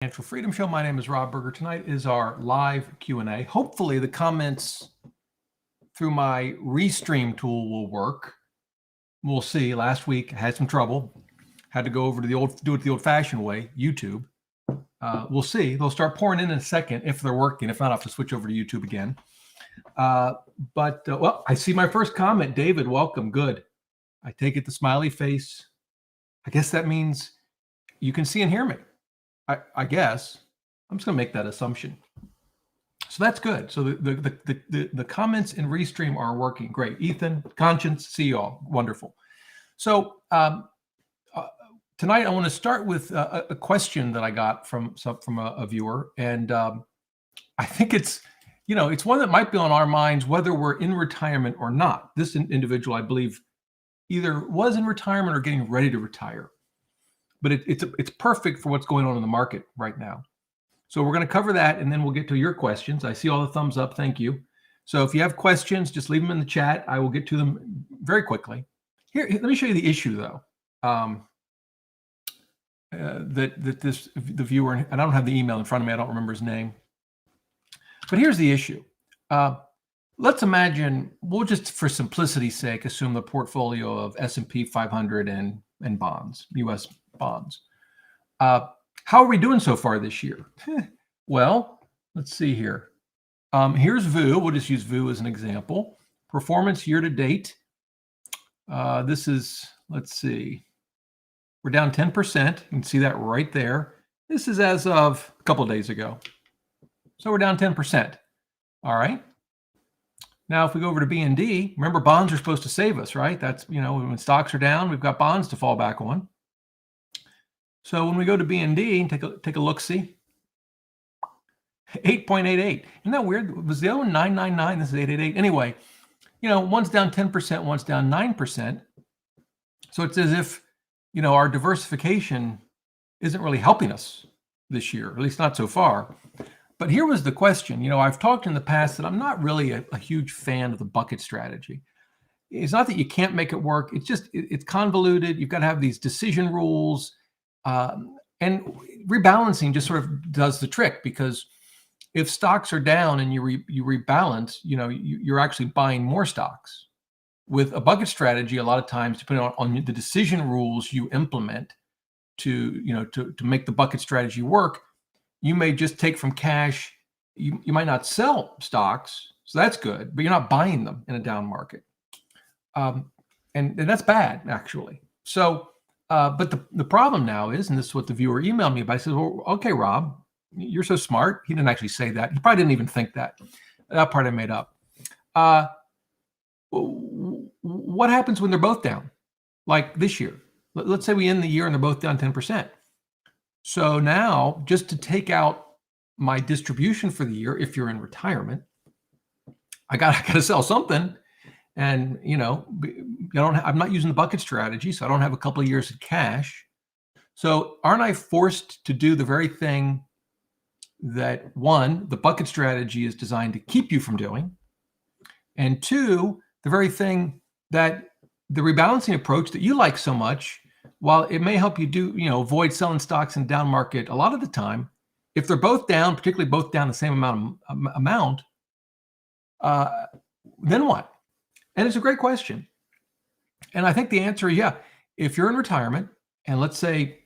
Financial Freedom Show. My name is Rob Berger. Tonight is our live Q&A. Hopefully the comments through my Restream tool will work. We'll see. Last week I had some trouble. Had to go over to do it the old-fashioned way, YouTube. We'll see. They'll start pouring in a second if they're working. If not, I'll have to switch over to YouTube again. Well, I see my first comment. David, welcome. Good. I take it the smiley face. I guess that means you can see and hear me. I guess I'm just going to make that assumption. So that's good. So the comments in Restream are working. Great. Ethan, Conscience, see you all. Wonderful. So tonight I want to start with a question that I got from a viewer, and I think it's one that might be on our minds whether we're in retirement or not. This individual, I believe, either was in retirement or getting ready to retire. But it's perfect for what's going on in the market right now. So we're going to cover that, and then we'll get to your questions. I see all the thumbs up. Thank you. So if you have questions, just leave them in the chat. I will get to them very quickly. Here, let me show you the issue, though. The viewer, and I don't have the email in front of me. I don't remember his name. But here's the issue. Let's imagine, we'll just for simplicity's sake assume the portfolio of S&P 500 and bonds, U.S. bonds. How are we doing so far this year? Well, let's see here. Here's VU. We'll just use VU as an example. Performance year to date. This is, let's see. We're down 10%. You can see that right there. This is as of a couple of days ago. So we're down 10%. All right. Now, if we go over to BND, remember bonds are supposed to save us, right? That's, when stocks are down, we've got bonds to fall back on. So when we go to BND, take a look, see? 8.88. Isn't that weird? Was the other one 999? This is 888. Anyway, one's down 10%, one's down 9%. So it's as if, our diversification isn't really helping us this year, at least not so far. But here was the question. I've talked in the past that I'm not really a huge fan of the bucket strategy. It's not that you can't make it work. It's just, it's convoluted. You've got to have these decision rules. And rebalancing just sort of does the trick, because if stocks are down and you rebalance, you're actually buying more stocks. With a bucket strategy, a lot of times, depending on the decision rules you implement to make the bucket strategy work, you may just take from cash. You might not sell stocks, so that's good, but you're not buying them in a down market. And that's bad, actually. So, but the problem now is, and this is what the viewer emailed me about, he says, well, okay, Rob, you're so smart. He didn't actually say that. He probably didn't even think that. That part I made up. What happens when they're both down? Like this year. Let's say we end the year and they're both down 10%. So now, just to take out my distribution for the year, if you're in retirement, I got to sell something. And, I'm not using the bucket strategy, so I don't have a couple of years of cash. So aren't I forced to do the very thing that, one, the bucket strategy is designed to keep you from doing, and two, the very thing that the rebalancing approach that you like so much, while it may help you do, avoid selling stocks in down market a lot of the time, if they're both down, particularly both down the same amount, then what? And it's a great question. And I think the answer is, yeah, if you're in retirement and let's say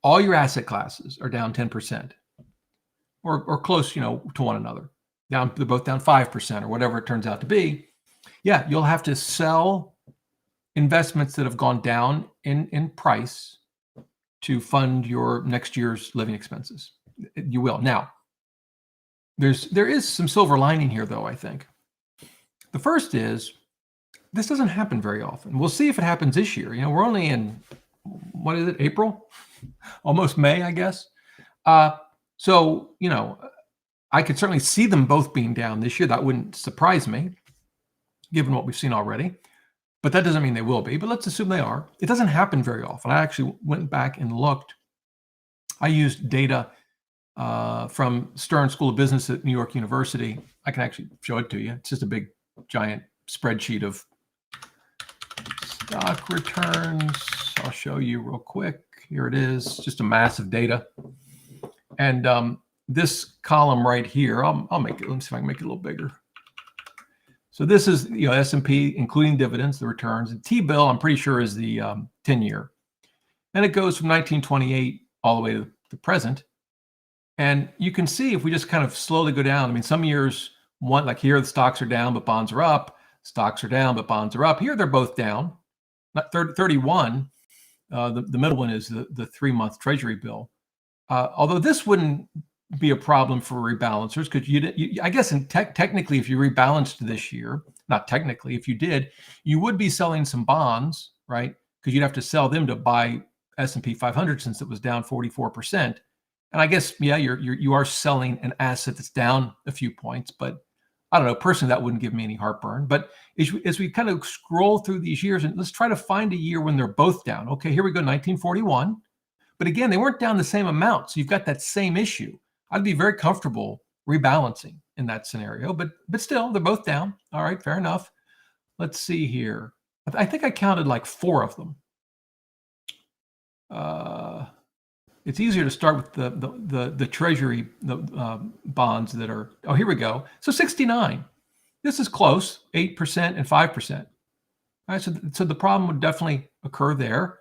all your asset classes are down 10% or close, to one another, they're both down 5% or whatever it turns out to be, yeah, you'll have to sell investments that have gone down in price to fund your next year's living expenses. You will. Now, there is some silver lining here, though, I think. The first is, this doesn't happen very often. We'll see if it happens this year. We're only in, what is it, April? Almost May, I guess. So, I could certainly see them both being down this year. That wouldn't surprise me, given what we've seen already. But that doesn't mean they will be. But let's assume they are. It doesn't happen very often. I actually went back and looked. I used data from Stern School of Business at New York University. I can actually show it to you. It's just a big, giant spreadsheet of stock returns. I'll show you real quick. Here it is, just a massive data. And this column right here, I'll make it, let me see if I can make it a little bigger. So this is, S&P, including dividends, the returns. And T-bill, I'm pretty sure, is the 10-year. And it goes from 1928 all the way to the present. And you can see if we just kind of slowly go down, I mean, some years, like here, the stocks are down, but bonds are up. Stocks are down, but bonds are up. Here, they're both down. Not 31. The middle one is the 3-month Treasury bill. Although this wouldn't be a problem for rebalancers, because I guess technically, if you rebalanced this year, not technically, if you did, you would be selling some bonds, right? Because you'd have to sell them to buy S&P 500 since it was down 44%. And I guess, yeah, you are selling an asset that's down a few points, but I don't know, personally, that wouldn't give me any heartburn. But as we kind of scroll through these years, and let's try to find a year when they're both down. Okay, here we go, 1941. But again, they weren't down the same amount. So you've got that same issue. I'd be very comfortable rebalancing in that scenario, but still, they're both down. All right, fair enough. Let's see here. I think I counted like 4 of them. It's easier to start with the Treasury bonds that are, oh, here we go. So 69. This is close, 8% and 5%. All right, so the problem would definitely occur there.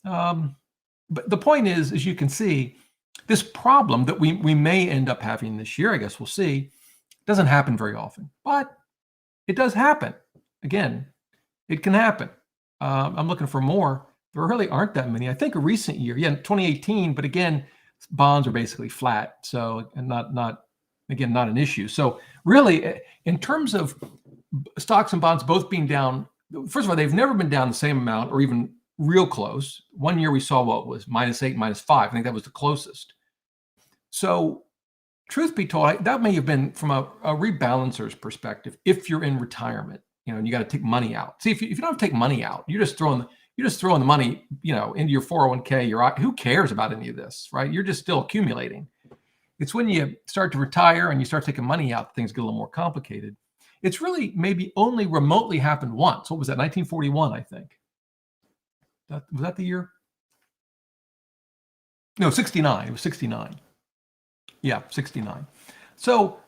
But the point is, as you can see, this problem that we may end up having this year, I guess we'll see, doesn't happen very often, but it does happen. Again, it can happen. I'm looking for more. There really aren't that many. I think a recent year, 2018, but again, bonds are basically flat. So, and not an issue. So really, in terms of stocks and bonds both being down, first of all, they've never been down the same amount or even real close. One year we saw what was -8, -5. I think that was the closest. So truth be told, that may have been from a rebalancer's perspective. If you're in retirement, and you got to take money out. See, if you don't have to take money out, you're just throwing the money, into your 401k. Who cares about any of this, right? You're just still accumulating. It's when you start to retire and you start taking money out, things get a little more complicated. It's really maybe only remotely happened once. What was that? 1941, I think. Was that the year? No, 69. It was 69. Yeah, 69. So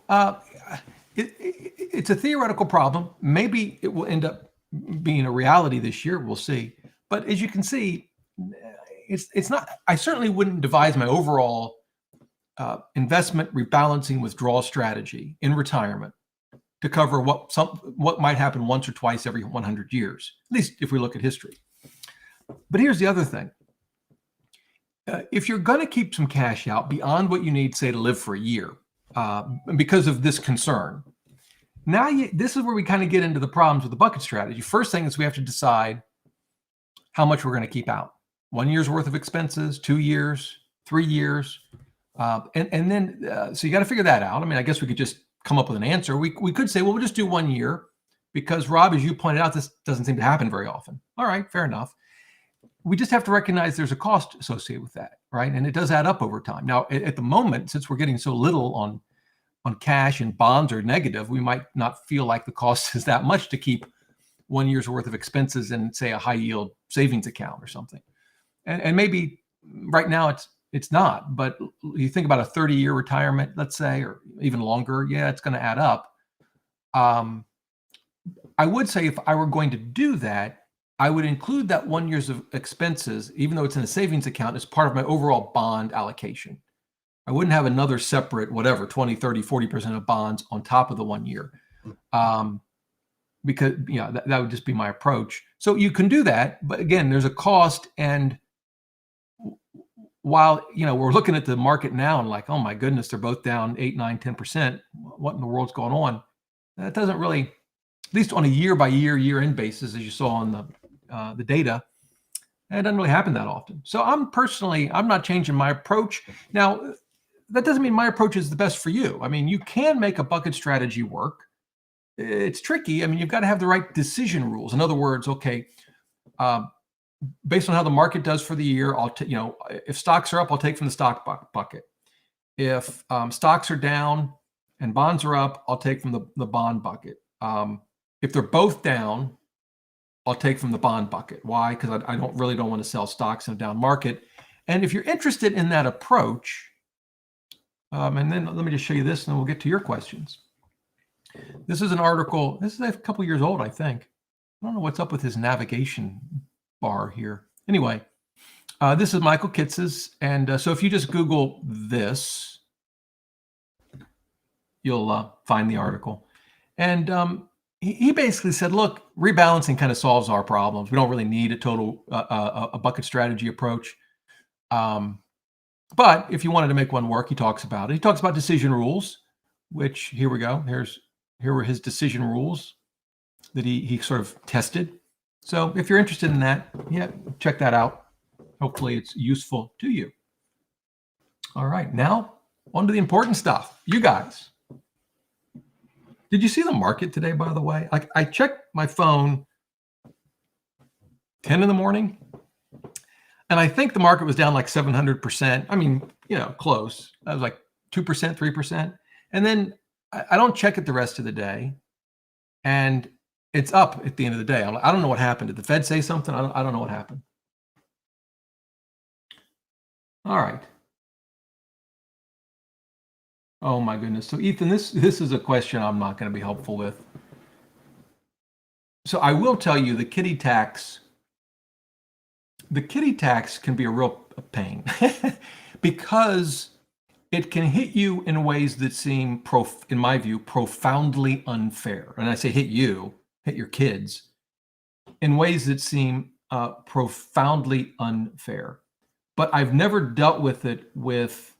it's a theoretical problem. Maybe it will end up being a reality this year. We'll see. But as you can see, it's not. I certainly wouldn't devise my overall investment rebalancing withdrawal strategy in retirement to cover what might happen once or twice every 100 years, at least if we look at history. But here's the other thing. If you're going to keep some cash out beyond what you need, say, to live for a year, because of this concern, now this is where we kind of get into the problems with the bucket strategy. First thing is we have to decide how much we're going to keep out. 1 year's worth of expenses, 2 years, 3 years. And then, so you got to figure that out. I mean, I guess we could just come up with an answer. We could say, well, we'll just do 1 year because, Rob, as you pointed out, this doesn't seem to happen very often. All right, fair enough. We just have to recognize there's a cost associated with that, right? And it does add up over time. Now, at the moment, since we're getting so little on cash and bonds are negative, we might not feel like the cost is that much to keep 1 year's worth of expenses in, say, a high yield savings account or something. And maybe right now it's not, but you think about a 30-year retirement, let's say, or even longer, yeah, it's going to add up. I would say if I were going to do that, I would include that 1 year's of expenses, even though it's in a savings account, as part of my overall bond allocation. I wouldn't have another separate, whatever, 20, 30, 40% of bonds on top of the 1 year. Because, that would just be my approach. So you can do that, but again, there's a cost. And while, we're looking at the market now and like, oh my goodness, they're both down 8, 9, 10%. What in the world's going on? That doesn't really, at least on a year by year-end basis, as you saw on the data, it doesn't really happen that often. So I'm not changing my approach. Now, that doesn't mean my approach is the best for you. I mean, you can make a bucket strategy work. It's tricky. I mean, you've got to have the right decision rules. In other words, okay, based on how the market does for the year, if stocks are up, I'll take from the stock bucket. If stocks are down and bonds are up, I'll take from the bond bucket. If they're both down, I'll take from the bond bucket. Why? Because I don't want to sell stocks in a down market. And if you're interested in that approach, And then let me just show you this, and then we'll get to your questions. This is an article. This is a couple years old, I think. I don't know what's up with his navigation bar here. Anyway, this is Michael Kitz's. And so if you just Google this, you'll find the article. And he basically said, look, rebalancing kind of solves our problems. We don't really need a total a bucket strategy approach. But if you wanted to make one work, he talks about it. He talks about decision rules, which here we go. Here were his decision rules that he sort of tested. So if you're interested in that, yeah, check that out. Hopefully it's useful to you. All right, now on to the important stuff. You guys, did you see the market today, by the way? I checked my phone 10 in the morning, and I think the market was down like 700%. I mean, close. That was like 2%, 3%. And then I don't check it the rest of the day, and it's up at the end of the day. I don't know what happened. Did the Fed say something? I don't know what happened. All right. Oh my goodness. So Ethan, this is a question I'm not going to be helpful with. So I will tell you the Kiddie tax. The Kiddie tax can be a real pain because it can hit you in ways that seem, in my view, profoundly unfair. And I say hit your kids, in ways that seem profoundly unfair. But I've never dealt with it with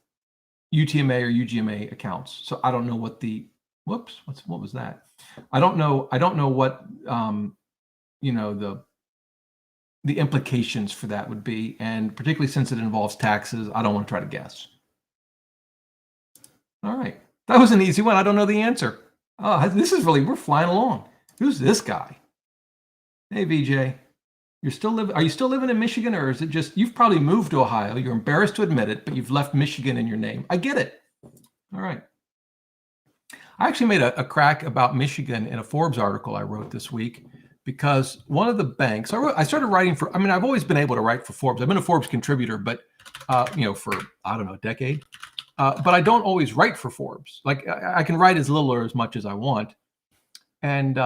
UTMA or UGMA accounts, so I don't know what what was that? I don't know what the implications for that would be, and particularly since it involves taxes, I don't want to try to guess. All right, that was an easy one. I don't know the answer. Oh, we're flying along. Who's this guy? Hey, VJ. Are you still living in Michigan, or is it just, you've probably moved to Ohio, you're embarrassed to admit it, but you've left Michigan in your name. I get it. All right. I actually made a crack about Michigan in a Forbes article I wrote this week, because one of the banks, I started writing for, I've always been able to write for Forbes. I've been a Forbes contributor, but, for, I don't know, a decade. But I don't always write for Forbes. Like I can write as little or as much as I want. And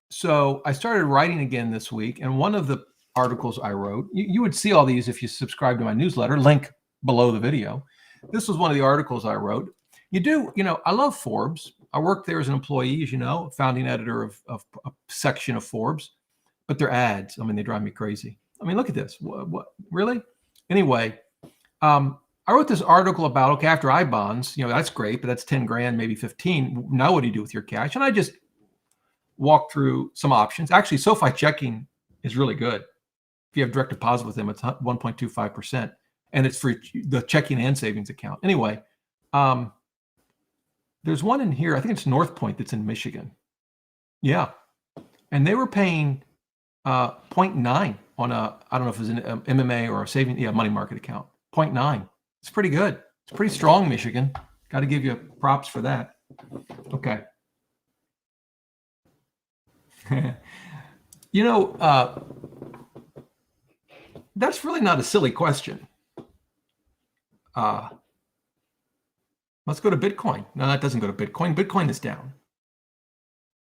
so I started writing again this week. And one of the articles I wrote, you would see all these if you subscribe to my newsletter, link below the video. This was one of the articles I wrote. I love Forbes. I worked there as an employee, as you know, founding editor of a section of Forbes, but their ads, they drive me crazy. Look at this. What really? Anyway, I wrote this article about, okay, after IBonds, that's great, but that's 10 grand, maybe 15. Now what do you do with your cash? And I just walked through some options. Actually, SoFi checking is really good. If you have direct deposit with them, it's 1.25%. And it's for the checking and savings account. Anyway, there's one in here, I think it's North Point, that's in Michigan. Yeah. And they were paying 0.9 on I don't know if it was an MMA or a money market account. 0.9. It's pretty good. It's pretty strong, Michigan. Got to give you props for that. Okay. That's really not a silly question. Let's go to Bitcoin. No, that doesn't go to Bitcoin. Bitcoin is down.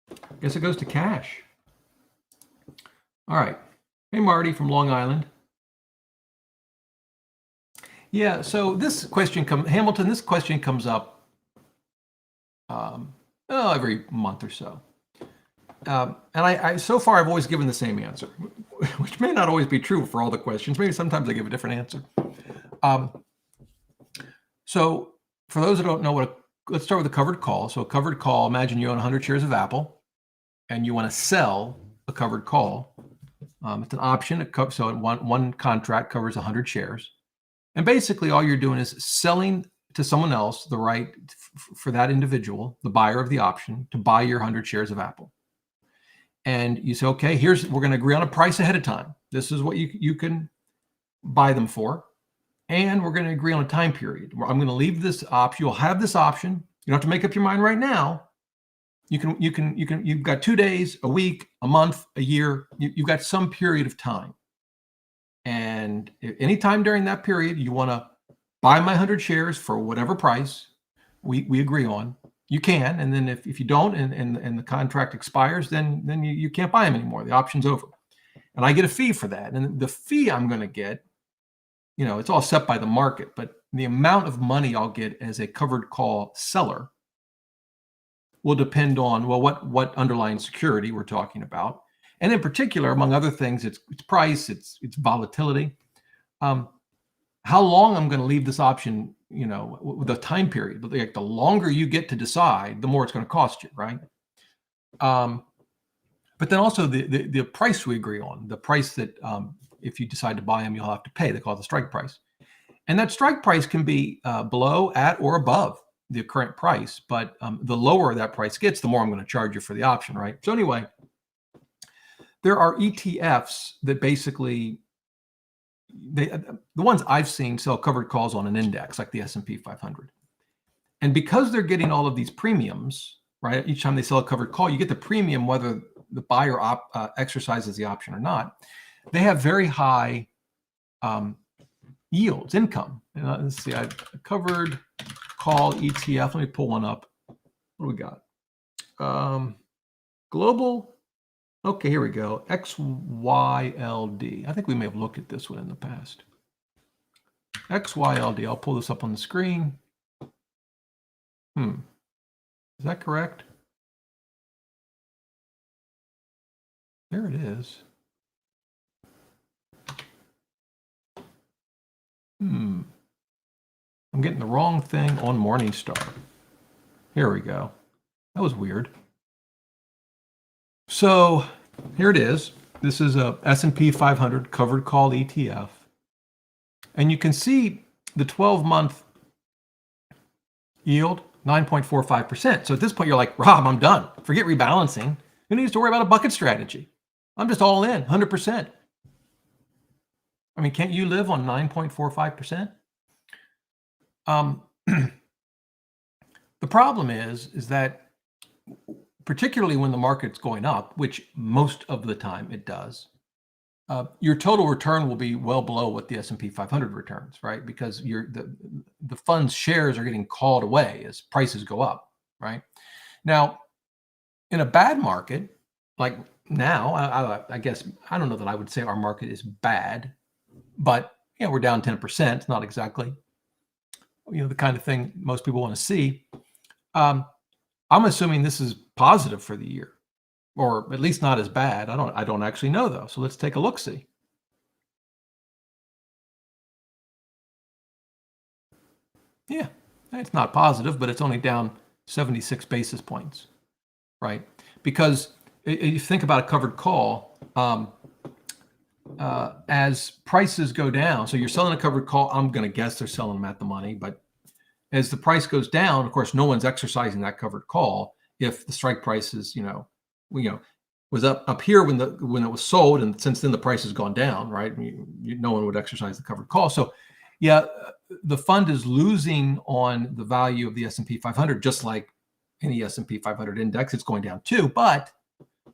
I guess it goes to cash. All right. Hey, Marty from Long Island. Yeah, so this question Hamilton, this question comes up every month or so. And I so far I've always given the same answer, which may not always be true for all the questions. Maybe sometimes I give a different answer. So for those that don't know let's start with a covered call. So a covered call, imagine you own 100 shares of Apple and you want to sell a covered call. It's an option. So one contract covers 100 shares. And basically all you're doing is selling to someone else the right for that individual, the buyer of the option, to buy your 100 shares of Apple. And you say, okay, we're going to agree on a price ahead of time. This is what you can buy them for. And we're going to agree on a time period. I'm going to leave this option. You'll have this option. You don't have to make up your mind right now. You've got 2 days, a week, a month, a year. You've got some period of time. And anytime during that period, you want to buy my 100 shares for whatever price, we agree on, you can. And then if you don't and the contract expires, then you can't buy them anymore. The option's over. And I get a fee for that. And the fee I'm going to get, it's all set by the market, but the amount of money I'll get as a covered call seller will depend on, well, what underlying security we're talking about. And in particular, among other things, it's price, it's volatility. How long I'm going to leave this option, with a time period. Like the longer you get to decide, the more it's going to cost you, right? But then also the price we agree on, the price that if you decide to buy them, you'll have to pay. They call it the strike price. And that strike price can be below, at, or above the current price. But the lower that price gets, the more I'm going to charge you for the option, right? So anyway, there are ETFs that basically, the ones I've seen sell covered calls on an index like the S&P 500. And because they're getting all of these premiums, right? Each time they sell a covered call, you get the premium whether the buyer exercises the option or not. They have very high yields, income. Let's see, a covered call ETF. Let me pull one up. What do we got? Global. Okay, here we go. XYLD. I think we may have looked at this one in the past. XYLD. I'll pull this up on the screen. Is that correct? There it is. I'm getting the wrong thing on Morningstar. Here we go. That was weird. So here it is. This is a S&P 500 covered call ETF. And you can see the 12-month yield, 9.45%. So at this point, you're like, Rob, I'm done. Forget rebalancing. Who needs to worry about a bucket strategy? I'm just all in, 100%. I mean, can't you live on 9.45%? The problem is that particularly when the market's going up, which most of the time it does, your total return will be well below what the S&P 500 returns, right? Because the fund's shares are getting called away as prices go up, right? Now, in a bad market, like now, I guess, I don't know that I would say our market is bad, but we're down 10%, not exactly, the kind of thing most people want to see. I'm assuming this is positive for the year, or at least not as bad. I don't actually know though. So let's take a look. See. Yeah, it's not positive, but it's only down 76 basis points, right? Because if you think about a covered call, as prices go down, so you're selling a covered call, I'm going to guess they're selling them at the money, but as the price goes down, of course, no one's exercising that covered call if the strike price is, was up here when it was sold, and since then the price has gone down, right? No one would exercise the covered call. So, yeah, the fund is losing on the value of the S&P 500, just like any S&P 500 index. It's going down too, but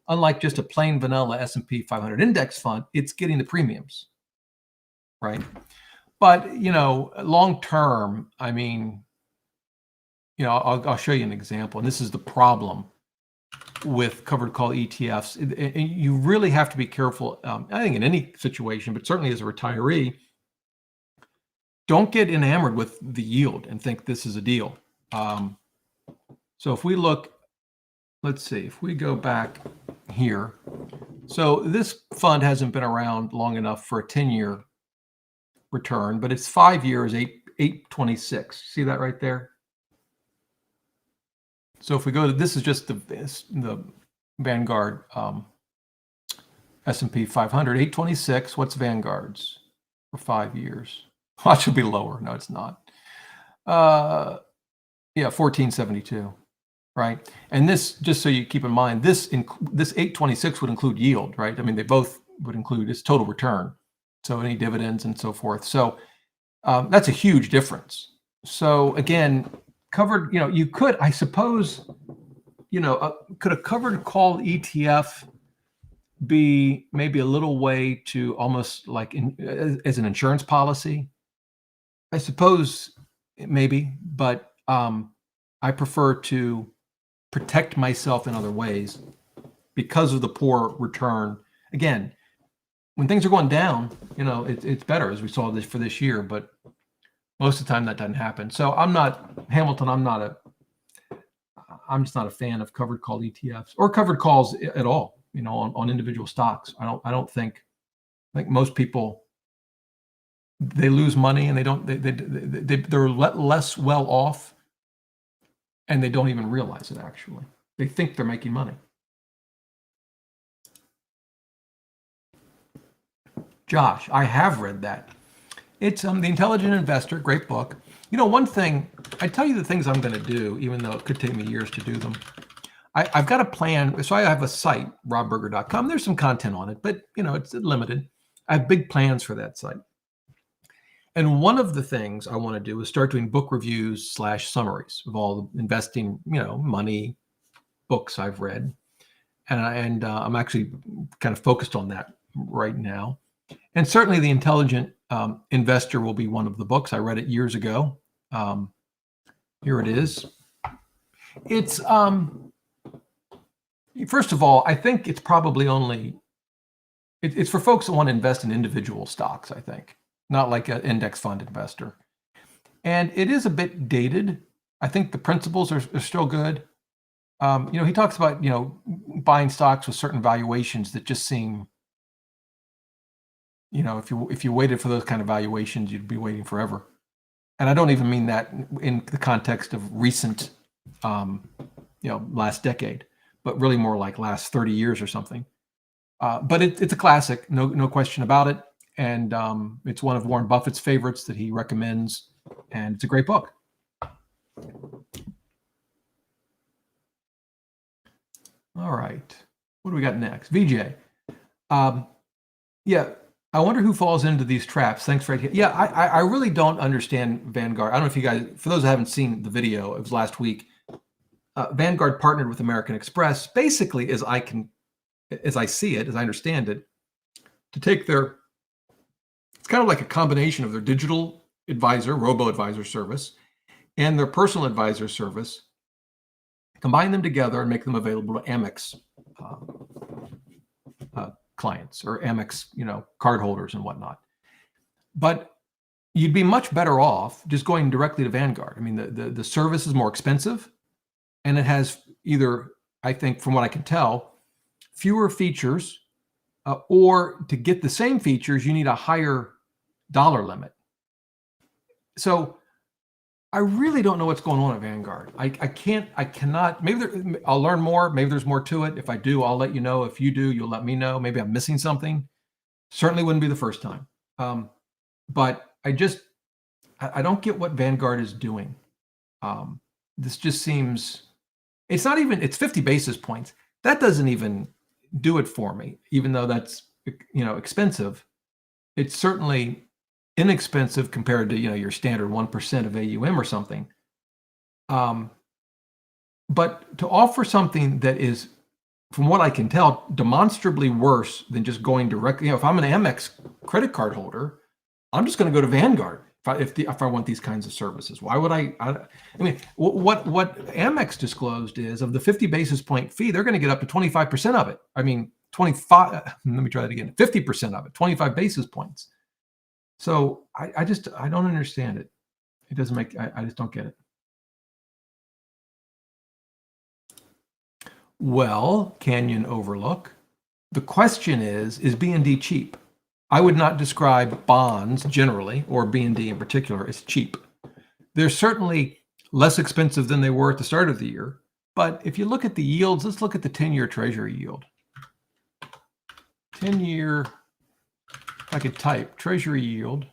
unlike just a plain vanilla S&P 500 index fund, it's getting the premiums, right? But long term, I mean, I'll show you an example, and this is the problem with covered call ETFs. And you really have to be careful, I think in any situation, but certainly as a retiree, don't get enamored with the yield and think this is a deal. So if we look, let's see, if we go back here. So this fund hasn't been around long enough for a 10-year return, but it's 5 years, 826. See that right there? So if we go to, this is just the Vanguard S&P 500, 826. What's Vanguards for 5 years? Well, it should be lower. No, it's not. Yeah, 1472, right? And this, just so you keep in mind, this 826 would include yield, right? I mean, they both would include its total return. So any dividends and so forth. So that's a huge difference. So again, covered, you could, I suppose, could a covered call ETF be maybe a little way to almost like as an insurance policy? I suppose maybe, but I prefer to protect myself in other ways because of the poor return. Again, when things are going down, it's better, as we saw this for this year, but most of the time that doesn't happen. So I'm not, Hamilton, I'm just not a fan of covered call ETFs or covered calls at all, on individual stocks. I think most people, they lose money and they're less well off, and they don't even realize it. Actually, they think they're making money. Josh, I have read that. It's The Intelligent Investor, great book. One thing, I tell you the things I'm going to do, even though it could take me years to do them. I've got a plan. So I have a site, robberger.com. There's some content on it, but it's limited. I have big plans for that site. And one of the things I want to do is start doing book reviews / summaries of all the investing, money books I've read. And I'm actually kind of focused on that right now. And certainly The Intelligent Investor will be one of the books. I read it years ago. Here it is. It's, first of all, I think it's probably it's for folks that want to invest in individual stocks, I think, not like an index fund investor. And it is a bit dated. I think the principles are still good. He talks about, buying stocks with certain valuations that just seem, if you waited for those kind of valuations, you'd be waiting forever. And I don't even mean that in the context of recent, last decade, but really more like last 30 years or something. But it's a classic, no question about it. And it's one of Warren Buffett's favorites that he recommends, and it's a great book. All right, what do we got next? VJ. Yeah. I wonder who falls into these traps. Thanks, Fred. Yeah, I really don't understand Vanguard. I don't know if you guys, for those who haven't seen the video, it was last week. Vanguard partnered with American Express, basically, as I see it, as I understand it, to take it's kind of like a combination of their digital advisor, robo-advisor service, and their personal advisor service, combine them together and make them available to Amex clients or Amex, cardholders and whatnot. But you'd be much better off just going directly to Vanguard. I mean, the service is more expensive, and it has either, I think, from what I can tell, fewer features, or to get the same features, you need a higher dollar limit. So I really don't know what's going on at Vanguard. I cannot, maybe I'll learn more. Maybe there's more to it. If I do, I'll let you know. If you do, you'll let me know. Maybe I'm missing something. Certainly wouldn't be the first time. But I don't get what Vanguard is doing. This just seems, it's 50 basis points. That doesn't even do it for me, even though that's, expensive. It's certainly inexpensive compared to, your standard 1% of AUM or something. But to offer something that is, from what I can tell, demonstrably worse than just going directly, if I'm an Amex credit card holder, I'm just going to go to Vanguard if I want these kinds of services. Why would I mean, what Amex disclosed is, of the 50 basis point fee, they're going to get up to 25% of it. I mean, 25, let me try that again, 50% of it, 25 basis points. So I don't understand it. It doesn't make, I just don't get it. Well, Canyon Overlook, the question is BND cheap? I would not describe bonds generally, or BND in particular, as cheap. They're certainly less expensive than they were at the start of the year. But if you look at the yields, let's look at the 10-year Treasury yield. 10-year, I could type Treasury yield.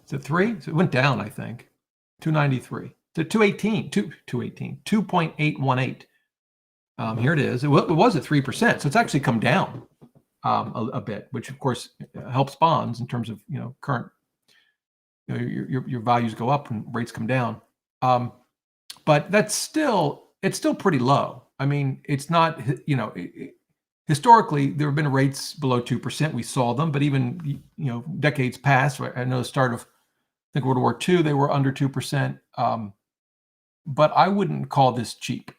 Is it 3? So it went down, I think. 293 to 2.818. Here it is. It was at 3%, so it's actually come down a bit, which of course helps bonds in terms of current. Your values go up when rates come down, but it's still pretty low. I mean, it's not historically there have been rates below 2%. We saw them, but even decades past. I know the start of think World War II, they were under 2%. But I wouldn't call this cheap.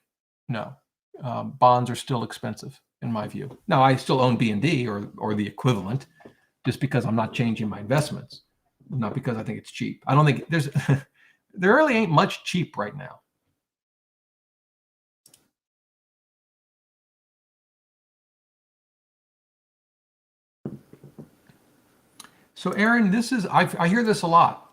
No, bonds are still expensive in my view. Now, I still own B&D or the equivalent, just because I'm not changing my investments, not because I think it's cheap. I don't think there's there really ain't much cheap right now. So, Aaron, this is I hear this a lot.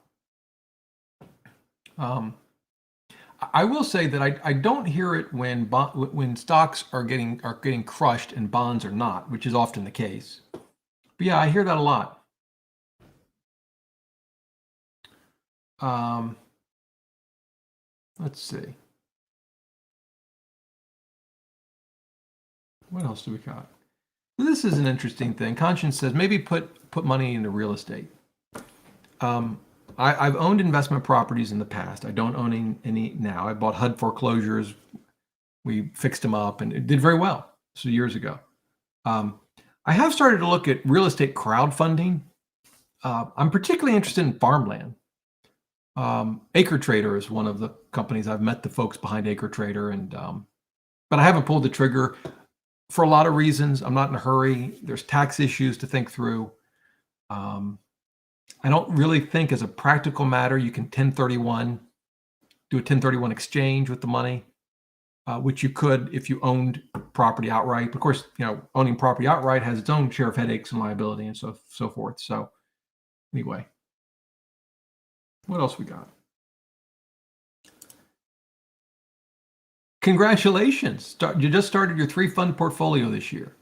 I will say that I don't hear it when stocks are getting crushed and bonds are not, which is often the case. But yeah, I hear that a lot. Let's see. What else do we got? This is an interesting thing. Conscience says maybe put money into real estate. I've owned investment properties in the past. I don't own any now. I bought HUD foreclosures. We fixed them up and it did very well. So years ago. I have started to look at real estate crowdfunding. I'm particularly interested in farmland. Acre Trader is one of the companies. I've met the folks behind Acre Trader, but I haven't pulled the trigger for a lot of reasons. I'm not in a hurry. There's tax issues to think through. I don't really think as a practical matter you can do a 1031 exchange with the money, which you could if you owned property outright. Of course, owning property outright has its own share of headaches and liability and so forth. So anyway, what else we got? Congratulations. You just started your 3-fund portfolio this year.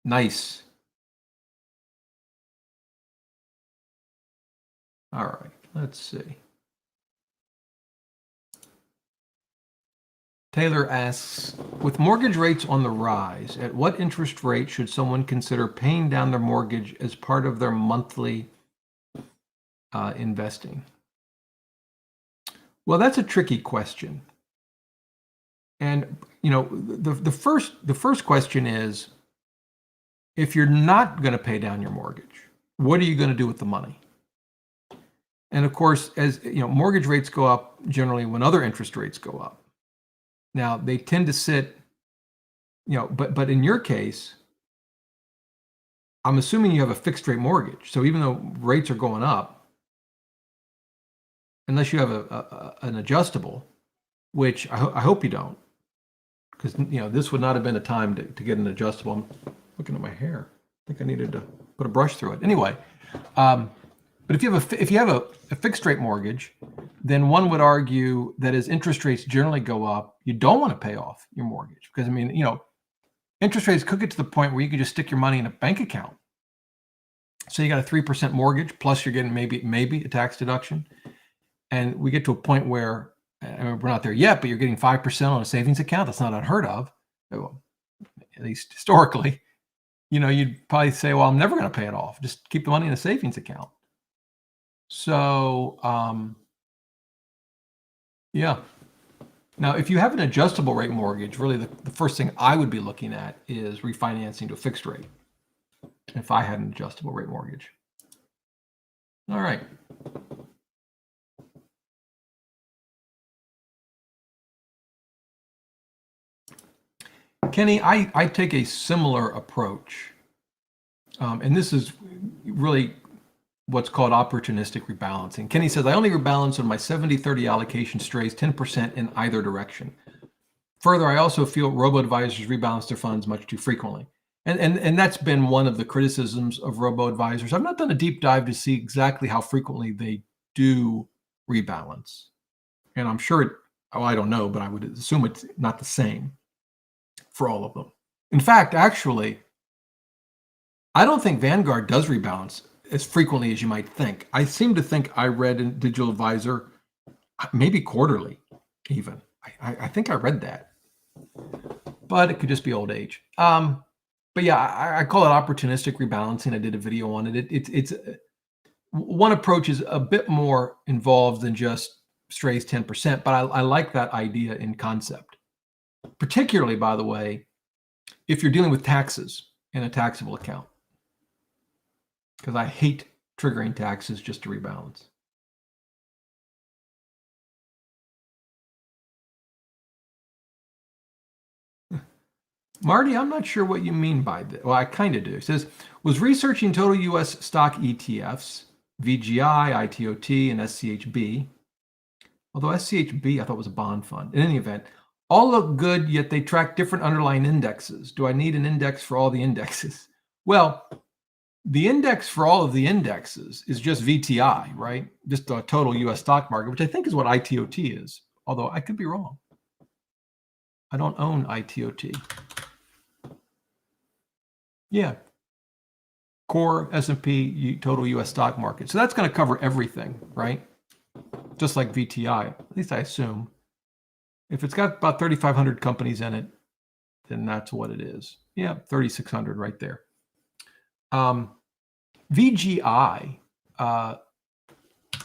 Nice. All right, let's see. Taylor asks, with mortgage rates on the rise, at what interest rate should someone consider paying down their mortgage as part of their monthly investing? Well, that's a tricky question. And the first question is, if you're not going to pay down your mortgage, what are you going to do with the money? And of course, as mortgage rates go up generally when other interest rates go up. Now they tend to sit, but in your case, I'm assuming you have a fixed rate mortgage. So even though rates are going up, unless you have an adjustable, which I hope you don't, because this would not have been a time to get an adjustable. I'm looking at my hair. I think I needed to put a brush through it. Anyway, but if you have a fixed rate mortgage, then one would argue that as interest rates generally go up, you don't want to pay off your mortgage because interest rates could get to the point where you could just stick your money in a bank account. So you got a 3% mortgage plus you're getting maybe a tax deduction, and we get to a point where we're not there yet, but you're getting 5% on a savings account. That's not unheard of, at least historically. You'd probably say, well, I'm never going to pay it off. Just keep the money in a savings account. So, yeah. Now, if you have an adjustable rate mortgage, really the first thing I would be looking at is refinancing to a fixed rate if I had an adjustable rate mortgage. All right. Kenny, I take a similar approach. And this is really what's called opportunistic rebalancing. Kenny says, I only rebalance when my 70-30 allocation strays 10% in either direction. Further, I also feel robo-advisors rebalance their funds much too frequently. And that's been one of the criticisms of robo-advisors. I've not done a deep dive to see exactly how frequently they do rebalance. And I'm sure, I don't know, but I would assume it's not the same for all of them. In fact, actually, I don't think Vanguard does rebalance as frequently as you might think. I seem to think I read in Digital Advisor, maybe quarterly even. I think I read that, but it could just be old age. But yeah, I call it opportunistic rebalancing. I did a video on it. It's one approach is a bit more involved than just strays 10%, but I like that idea in concept. Particularly, by the way, if you're dealing with taxes in a taxable account. Because I hate triggering taxes just to rebalance. Marty, I'm not sure what you mean by this. Well, I kind of do. It says, was researching total U.S. stock ETFs, VGI, ITOT, and SCHB. Although SCHB, I thought was a bond fund. In any event, all look good, yet they track different underlying indexes. Do I need an index for all the indexes? Well, the index for all of the indexes is just VTI, right? Just a total U.S. stock market, which I think is what ITOT is, although I could be wrong. I don't own ITOT. Yeah. Core S&P total U.S. stock market. So that's going to cover everything, right? Just like VTI, at least I assume. If it's got about 3,500 companies in it, then that's what it is. Yeah, 3,600 right there. VGI.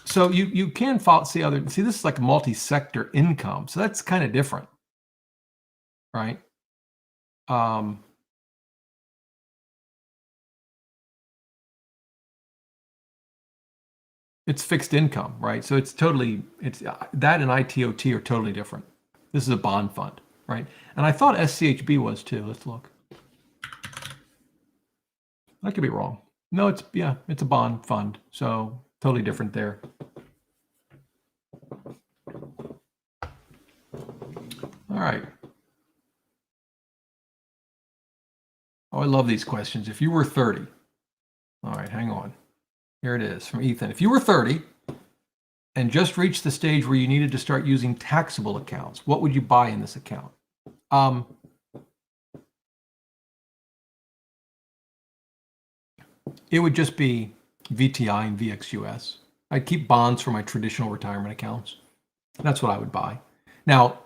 So you can see this is like multi-sector income. So that's kind of different, right? It's fixed income, right? So it's that and ITOT are totally different. This is a bond fund, right? And I thought SCHB was too. Let's look. I could be wrong. No, it's a bond fund. So totally different there. All right. Oh, I love these questions. If you were 30, all right, hang on. Here it is from Ethan. If you were 30 and just reached the stage where you needed to start using taxable accounts, what would you buy in this account? It would just be VTI and VXUS. I'd keep bonds for my traditional retirement accounts. That's what I would buy. Now,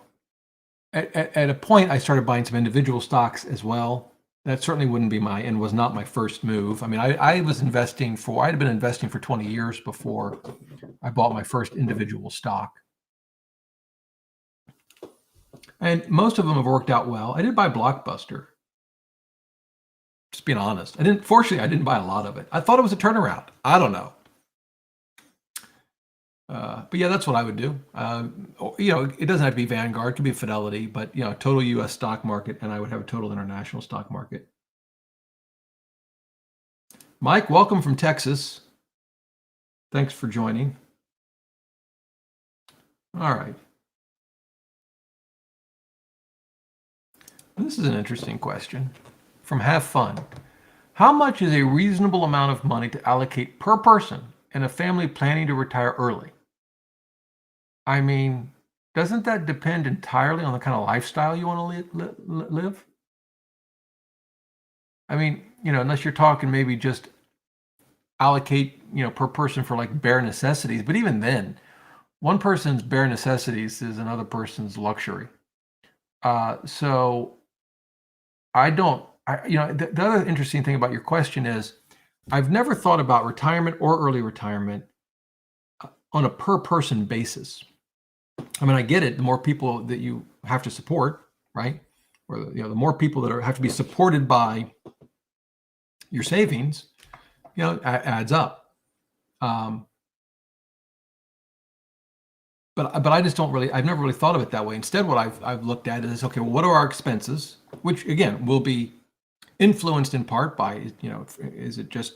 at a point, I started buying some individual stocks as well. That certainly wouldn't be was not my first move. I mean, I had been investing for 20 years before I bought my first individual stock. And most of them have worked out well. I did buy Blockbuster. Just being honest. Fortunately, I didn't buy a lot of it. I thought it was a turnaround. I don't know. But yeah, that's what I would do. It doesn't have to be Vanguard, it could be Fidelity, but total U.S. stock market, and I would have a total international stock market. Mike, welcome from Texas. Thanks for joining. All right. This is an interesting question from Have Fun. How much is a reasonable amount of money to allocate per person in a family planning to retire early? I mean, doesn't that depend entirely on the kind of lifestyle you want to live? I mean, unless you're talking maybe just allocate, per person for like bare necessities. But even then, one person's bare necessities is another person's luxury. So the other interesting thing about your question is I've never thought about retirement or early retirement on a per person basis. I mean, I get it. The more people that you have to support, right? Or the more people that have to be supported by your savings, adds up. But I just I've never really thought of it that way. Instead, what I've looked at is, okay, well, what are our expenses? Which again will be influenced in part by, is it just,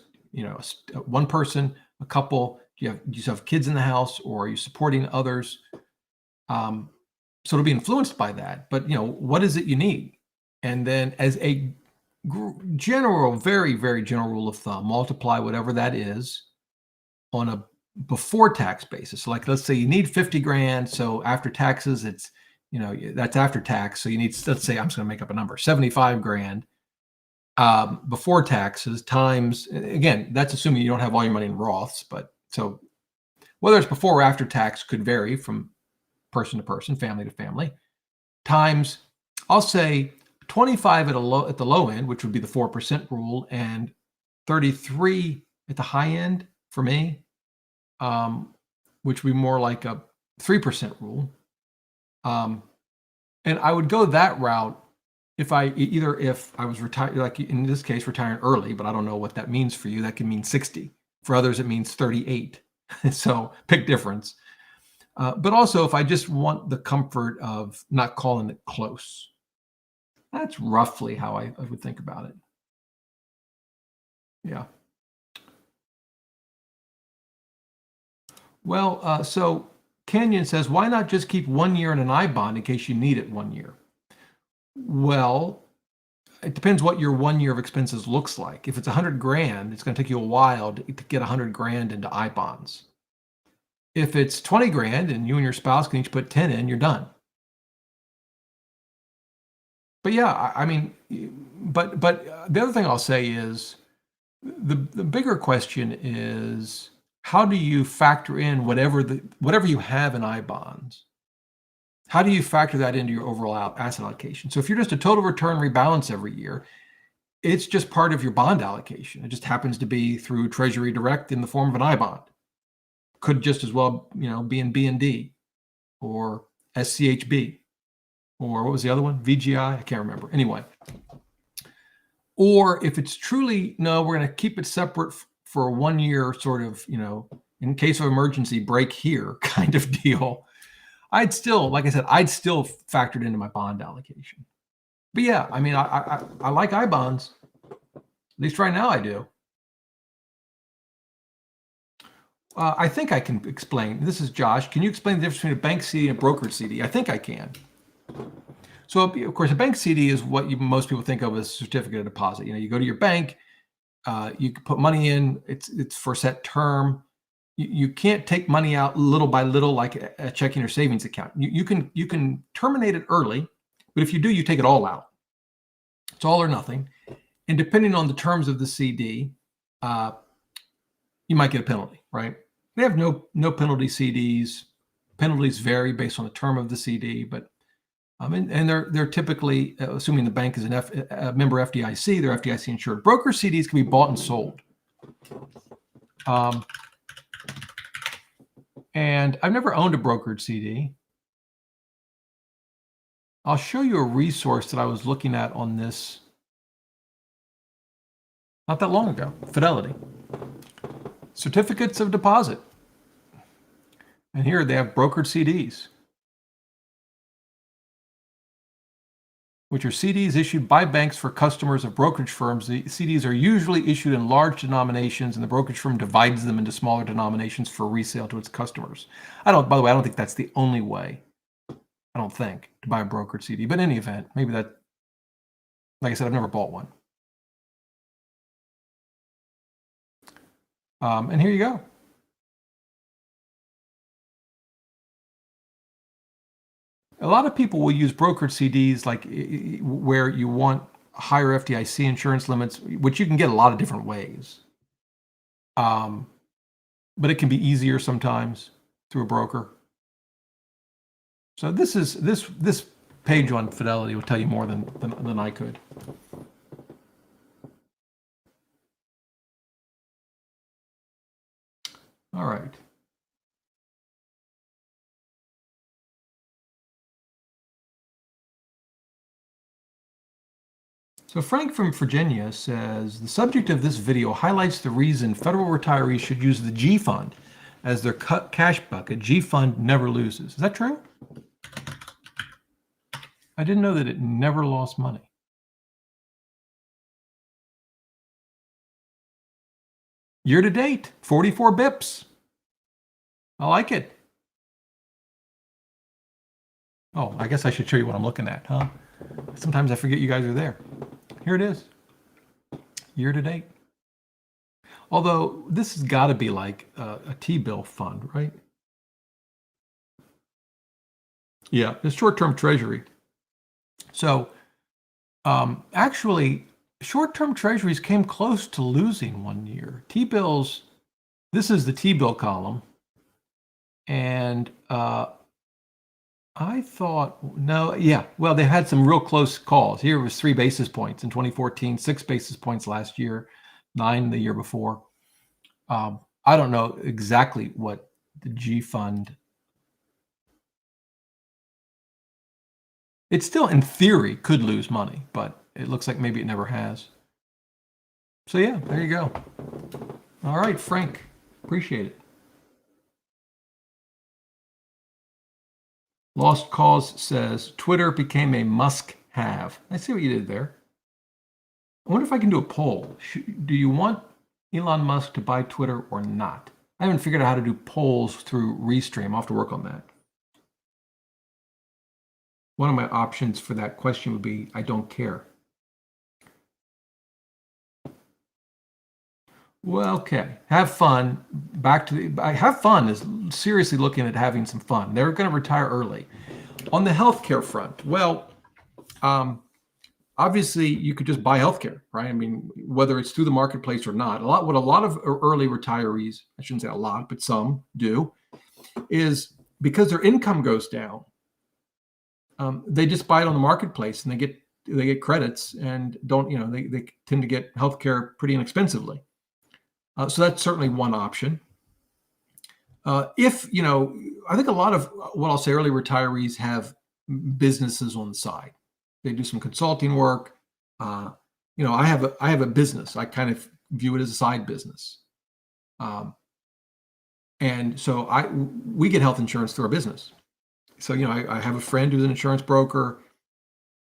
one person, a couple? Do you have kids in the house, or are you supporting others? So it'll be influenced by that. But what is it you need? And then, as a general, very, very general rule of thumb, multiply whatever that is on a before tax basis. So like, let's say you need 50 grand. So after taxes, it's, that's after tax. So you need, let's say, I'm just going to make up a number, 75 grand before taxes times, again, that's assuming you don't have all your money in Roths. But so whether it's before or after tax could vary from person to person, family to family, times, I'll say 25 at the low end, which would be the 4% rule, and 33 at the high end for me, which would be more like a 3% rule. And I would go that route if I was retired, like in this case, retiring early, but I don't know what that means for you. That can mean 60. For others, it means 38. So big difference. But also, if I just want the comfort of not calling it close. That's roughly how I would think about it. Yeah. Well, so Kenyon says, why not just keep 1 year in an IBond in case you need it 1 year? Well, it depends what your 1 year of expenses looks like. If it's 100 grand, it's going to take you a while to get 100 grand into IBonds. If it's 20 grand and you and your spouse can each put 10 in, you're done. But yeah, I mean, but the other thing I'll say is the bigger question is how do you factor in whatever you have in IBonds? How do you factor that into your overall asset allocation? So if you're just a total return rebalance every year, it's just part of your bond allocation. It just happens to be through Treasury Direct in the form of an IBond. Could just as well, be in BND or SCHB or what was the other one? VGI? I can't remember. Anyway. Or if it's truly, no, we're going to keep it separate for a 1 year sort of, in case of emergency, break here kind of deal. I'd still, like I said, factor it into my bond allocation. But yeah, I mean, I like IBonds. At least right now I do. I think I can explain. This is Josh. Can you explain the difference between a bank CD and a brokered CD? I think I can. So, of course, a bank CD is what most people think of as a certificate of deposit. You go to your bank, you can put money in. It's for a set term. You can't take money out little by little like a checking or savings account. You can terminate it early, but if you do, you take it all out. It's all or nothing. And depending on the terms of the CD, you might get a penalty, right? They have no penalty CDs. Penalties vary based on the term of the CD, but and they're typically, assuming the bank is a member FDIC, they're FDIC insured. Broker CDs can be bought and sold. And I've never owned a brokered CD. I'll show you a resource that I was looking at on this not that long ago. Fidelity. Certificates of deposit. And here they have brokered CDs, which are CDs issued by banks for customers of brokerage firms. The CDs are usually issued in large denominations, and the brokerage firm divides them into smaller denominations for resale to its customers. By the way, I don't think that's the only way, I don't think, to buy a brokered CD. But in any event, maybe that, like I said, I've never bought one. And here you go. A lot of people will use brokered CDs like where you want higher FDIC insurance limits, which you can get a lot of different ways. But it can be easier sometimes through a broker. So this page on Fidelity will tell you more than I could. All right. So Frank from Virginia says, the subject of this video highlights the reason federal retirees should use the G Fund as their cash bucket. G Fund never loses. Is that true? I didn't know that it never lost money. Year to date, 44 bips. I like it. Oh, I guess I should show you what I'm looking at, huh? Sometimes I forget you guys are there. Here it is. Year to date. Although this has got to be like a T-bill fund, right? Yeah, it's short-term treasury. So actually, short-term treasuries came close to losing 1 year. T-bills, this is the T-bill column. And I thought, no, yeah, well, they had some real close calls. Here it was 3 basis points in 2014, 6 basis points last year, 9 the year before. I don't know exactly what the G Fund. It still, in theory, could lose money, but it looks like maybe it never has. So yeah, there you go. All right, Frank, appreciate it. Lost Cause says, Twitter became a Musk have. I see what you did there. I wonder if I can do a poll. Do you want Elon Musk to buy Twitter or not? I haven't figured out how to do polls through Restream. I'll have to work on that. One of my options for that question would be, I don't care. Well, okay. Have fun. Have fun is seriously looking at having some fun. They're going to retire early. On the healthcare front, well, obviously you could just buy healthcare, right? I mean, whether it's through the marketplace or not. What a lot of early retirees, I shouldn't say a lot, but some do, is because their income goes down, they just buy it on the marketplace and they get credits and don't, they tend to get healthcare pretty inexpensively. So that's certainly one option. I think a lot of what I'll say early retirees have businesses on the side. They do some consulting work. I have a business. I kind of view it as a side business. And so we get health insurance through our business. So, I have a friend who's an insurance broker.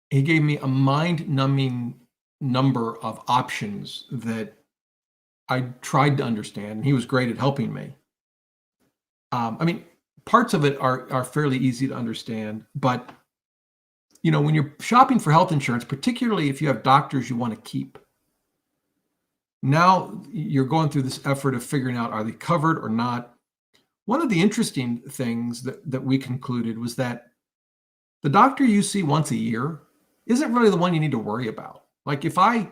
He gave me a mind-numbing number of options that I tried to understand, and he was great at helping me. Parts of it are fairly easy to understand, but when you're shopping for health insurance, particularly if you have doctors you want to keep, now you're going through this effort of figuring out, are they covered or not? One of the interesting things that we concluded was that the doctor you see once a year isn't really the one you need to worry about. Like if I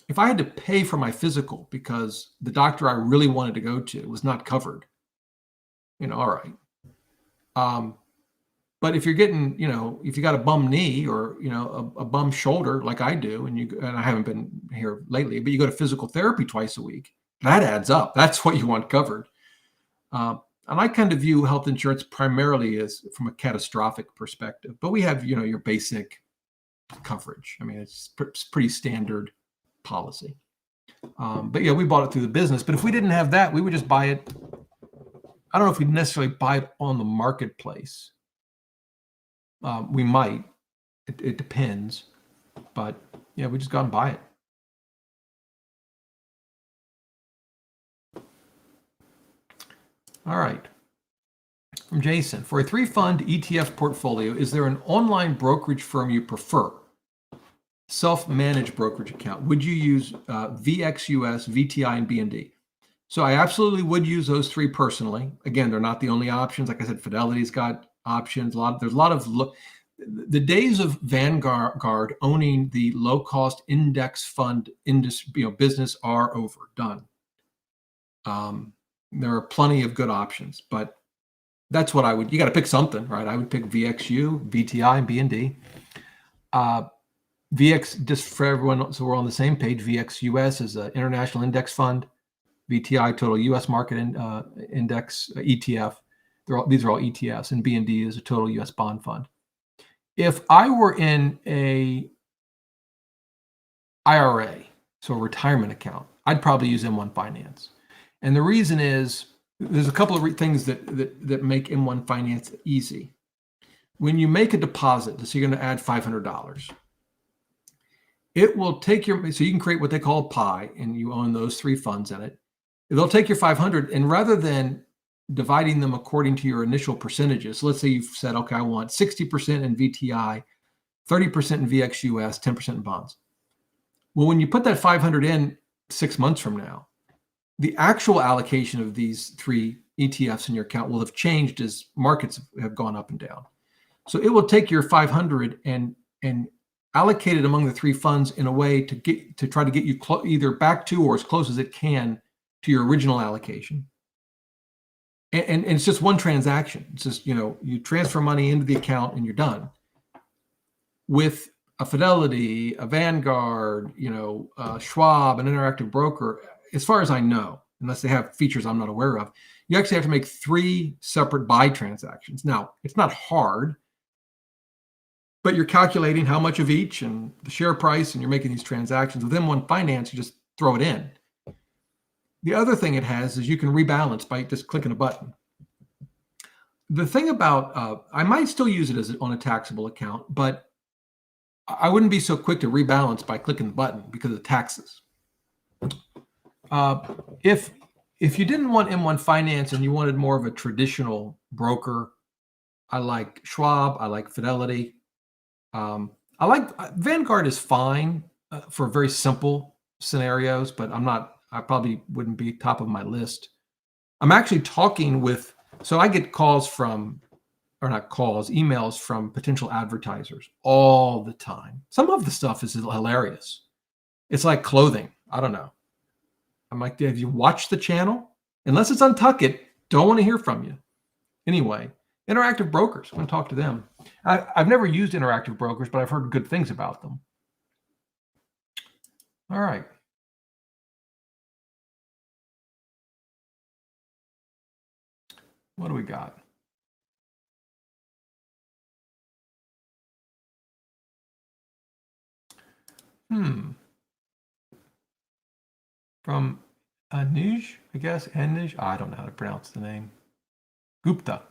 had to pay for my physical because the doctor I really wanted to go to was not covered, all right. But if you're getting, if you got a bum knee or, a bum shoulder like I do, and I haven't been here lately, but you go to physical therapy twice a week, that adds up. That's what you want covered. And I kind of view health insurance primarily as from a catastrophic perspective, but we have, your basic coverage. I mean, it's pretty standard policy. But yeah, we bought it through the business, but if we didn't have that, we would just buy it. I don't know if we'd necessarily buy it on the marketplace. We might, it depends, but yeah, we just go and buy it. All right. From Jason, for a 3-fund ETF portfolio, is there an online brokerage firm you prefer? Self-managed brokerage account. Would you use VXUS, VTI, and BND? So I absolutely would use those three personally. Again, they're not the only options. Like I said, Fidelity's got options. There's a lot of the days of Vanguard owning the low-cost index fund business are over. Done. There are plenty of good options, but that's what you got to pick something, right? I would pick VXU, VTI, and BND. VX, just for everyone, so we're on the same page, VXUS is an international index fund. VTI, total U.S. market index ETF. These are all ETFs, and BND is a total U.S. bond fund. If I were in a IRA, so a retirement account, I'd probably use M1 Finance. And the reason is there's a couple of things that make M1 Finance easy. When you make a deposit, so you're going to add $500, it will take so you can create what they call a pie, and you own those three funds in it. They'll take your 500, and rather than dividing them according to your initial percentages, so let's say you've said, okay, I want 60% in VTI, 30% in VXUS, 10% in bonds. Well, when you put that 500 in 6 months from now, the actual allocation of these three ETFs in your account will have changed as markets have gone up and down. So it will take your 500 and allocate it among the three funds in a way to try to get you either back to or as close as it can to your original allocation. And it's just one transaction. It's just, you transfer money into the account and you're done. With a Fidelity, a Vanguard, Schwab, an Interactive Broker, as far as I know, unless they have features I'm not aware of, you actually have to make 3 separate buy transactions. Now, it's not hard, but you're calculating how much of each and the share price, and you're making these transactions. With M1 Finance, you just throw it in. The other thing it has is you can rebalance by just clicking a button. The thing about, I might still use it on a taxable account, but I wouldn't be so quick to rebalance by clicking the button because of taxes. If you didn't want M1 Finance and you wanted more of a traditional broker, I like Schwab. I like Fidelity. I like Vanguard is fine for very simple scenarios, but I probably wouldn't be top of my list. I'm actually talking with, so I get calls from, or not calls, emails from potential advertisers all the time. Some of the stuff is hilarious. It's like clothing. I don't know. I'm like, have you watched the channel? Unless it's Untuck It, don't want to hear from you. Anyway, Interactive Brokers, I'm going to talk to them. I've never used Interactive Brokers, but I've heard good things about them. All right. What do we got? From Anuj, I guess. Anuj? I don't know how to pronounce the name. Gupta.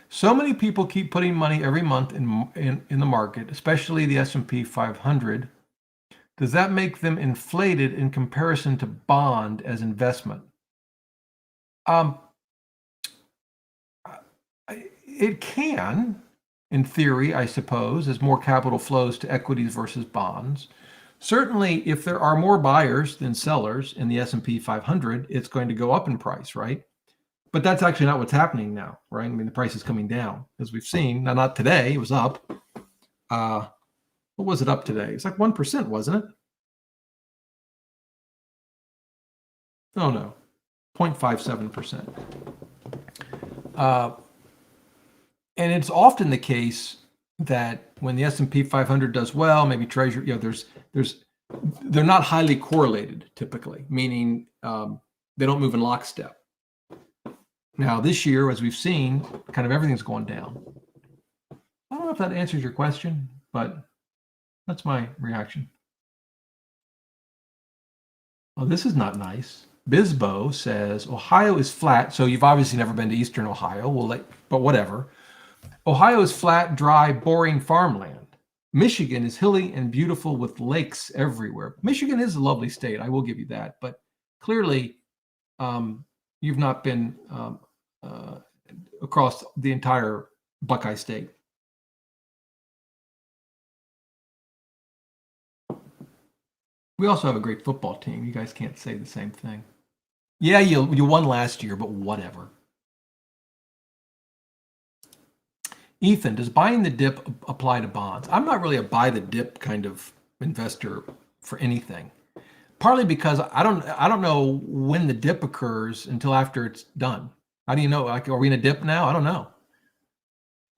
So many people keep putting money every month in the market, especially the S&P 500. Does that make them inflated in comparison to bond as investment? It can, in theory, I suppose, as more capital flows to equities versus bonds. Certainly, if there are more buyers than sellers in the S&P 500, it's going to go up in price, right? But that's actually not what's happening now, right? I mean, the price is coming down, as we've seen. Now, not today. It was up. What was it up today? It's like 1%, wasn't it? Oh, no. 0.57%. And it's often the case that when the S&P 500 does well, maybe treasury, they're not highly correlated typically, meaning they don't move in lockstep. Now, this year, as we've seen, kind of everything's going down. I don't know if that answers your question, but that's my reaction. Oh, this is not nice. Bisbo says, Ohio is flat. So you've obviously never been to Eastern Ohio. But whatever. Ohio is flat, dry, boring farmland. Michigan is hilly and beautiful with lakes everywhere. Michigan is a lovely state. I will give you that. But clearly, you've not been across the entire Buckeye State. We also have a great football team. You guys can't say the same thing. Yeah, you won last year, but whatever. Ethan, does buying the dip apply to bonds? I'm not really a buy the dip kind of investor for anything. Partly because I don't know when the dip occurs until after it's done. How do you know? Like, are we in a dip now? I don't know.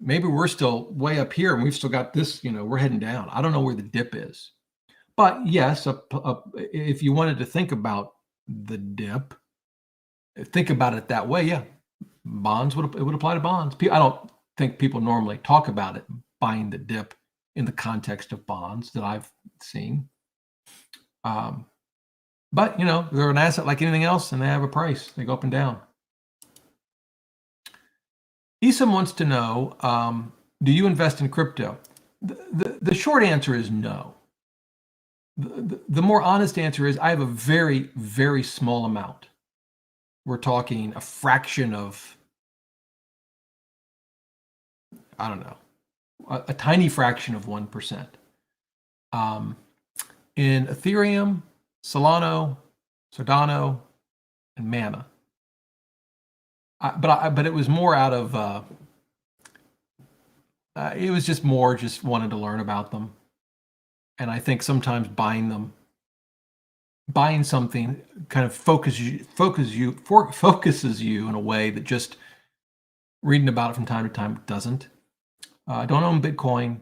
Maybe we're still way up here and we've still got this, we're heading down. I don't know where the dip is. But yes, if you wanted to think about the dip, think about it that way. Yeah, bonds it would apply to bonds. I don't think people normally talk about it, buying the dip in the context of bonds that I've seen. But they're an asset like anything else, and they have a price. They go up and down. Esom wants to know, do you invest in crypto? The short answer is no. The more honest answer is I have a very, very small amount. We're talking a fraction of, I don't know, a tiny fraction of 1%. In Ethereum, Solano, Cardano, and Mana. But it was more out of, it was just wanted to learn about them. And I think sometimes buying something kind of focuses you in a way that just reading about it from time to time doesn't. I don't own Bitcoin.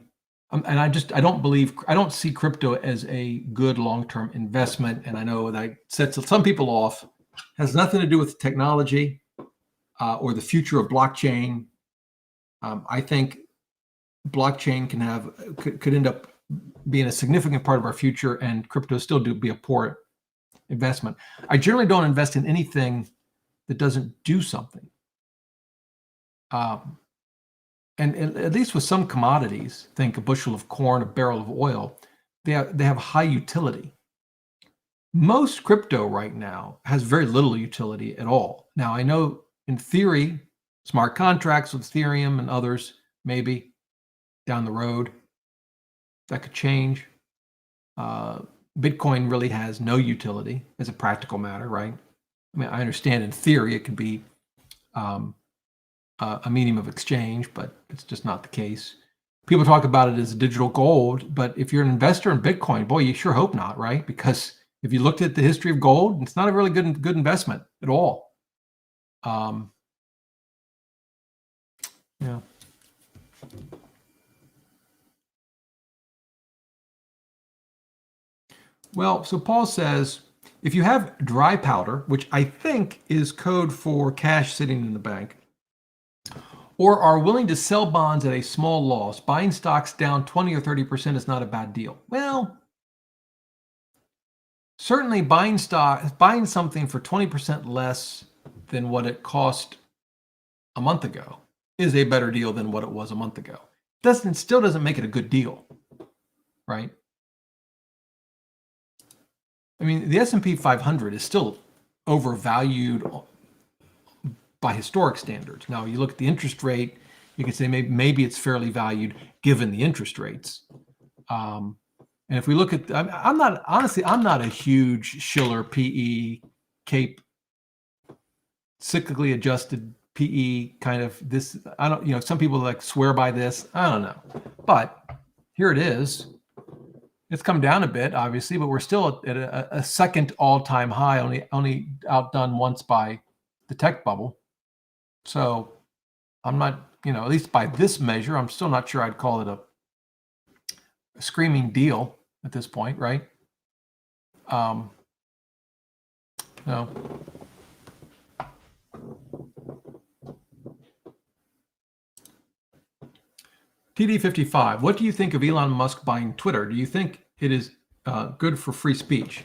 And I don't see crypto as a good long-term investment. And I know that sets some people off. It has nothing to do with technology or the future of blockchain. I think blockchain could end up being a significant part of our future, and crypto still be a poor investment. I generally don't invest in anything that doesn't do something. and at least with some commodities, think a bushel of corn, a barrel of oil, they have high utility. Most crypto right now has very little utility at all. Now, I know in theory, smart contracts with Ethereum and others, maybe down the road, that could change. Bitcoin really has no utility as a practical matter, right? I mean, I understand in theory it could be a medium of exchange, but it's just not the case. People talk about it as digital gold, but if you're an investor in Bitcoin, boy, you sure hope not, right? Because if you looked at the history of gold, it's not a really good investment at all. Yeah. Well, so Paul says, if you have dry powder, which I think is code for cash sitting in the bank, or are willing to sell bonds at a small loss, buying stocks down 20 or 30% is not a bad deal. Well, certainly buying something for 20% less than what it cost a month ago is a better deal than what it was a month ago. Still doesn't make it a good deal, right? I mean, the S&P 500 is still overvalued by historic standards. Now, you look at the interest rate, you can say maybe it's fairly valued given the interest rates. And if we look at, I'm not a huge Shiller PE, CAPE, cyclically adjusted PE kind of this. I don't, some people like swear by this. I don't know, but here it is. It's come down a bit, obviously, but we're still at a second all-time high, only outdone once by the tech bubble. So I'm not, at least by this measure, I'm still not sure I'd call it a screaming deal at this point, right? No. TD55, what do you think of Elon Musk buying Twitter? Do you think it is good for free speech?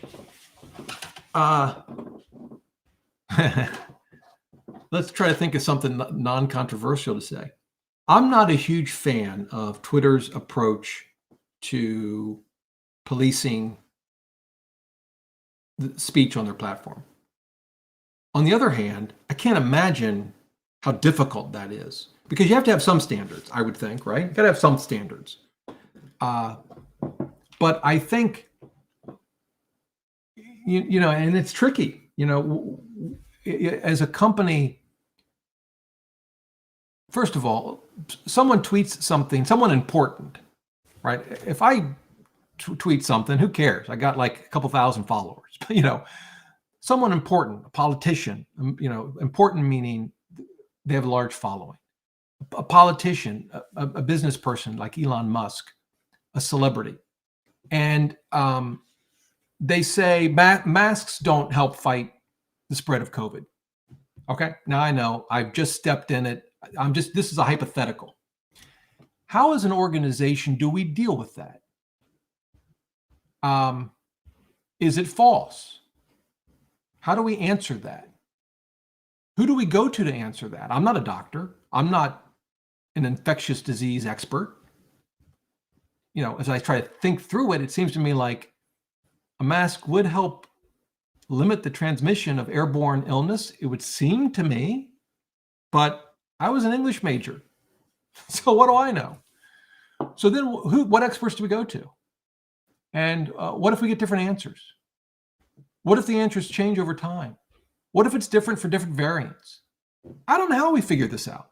Let's try to think of something non-controversial to say. I'm not a huge fan of Twitter's approach to policing the speech on their platform. On the other hand, I can't imagine how difficult that is, because you have to have some standards, I would think, right? You got to have some standards. But I think, and it's tricky, as a company. First of all, someone tweets something, someone important, right? If I tweet something, who cares? I got like a couple thousand followers, someone important, a politician, important meaning they have a large following. A politician, a business person like Elon Musk, a celebrity. And they say masks don't help fight the spread of COVID. Okay, now I know I've just stepped in it. This is a hypothetical. How as an organization do we deal with that? Is it false? How do we answer that? Who do we go to answer that? I'm not a doctor. I'm not an infectious disease expert. As I try to think through it, it seems to me like a mask would help limit the transmission of airborne illness. It would seem to me, but I was an English major. So what do I know? So then what experts do we go to? And what if we get different answers? What if the answers change over time? What if it's different for different variants? I don't know how we figure this out.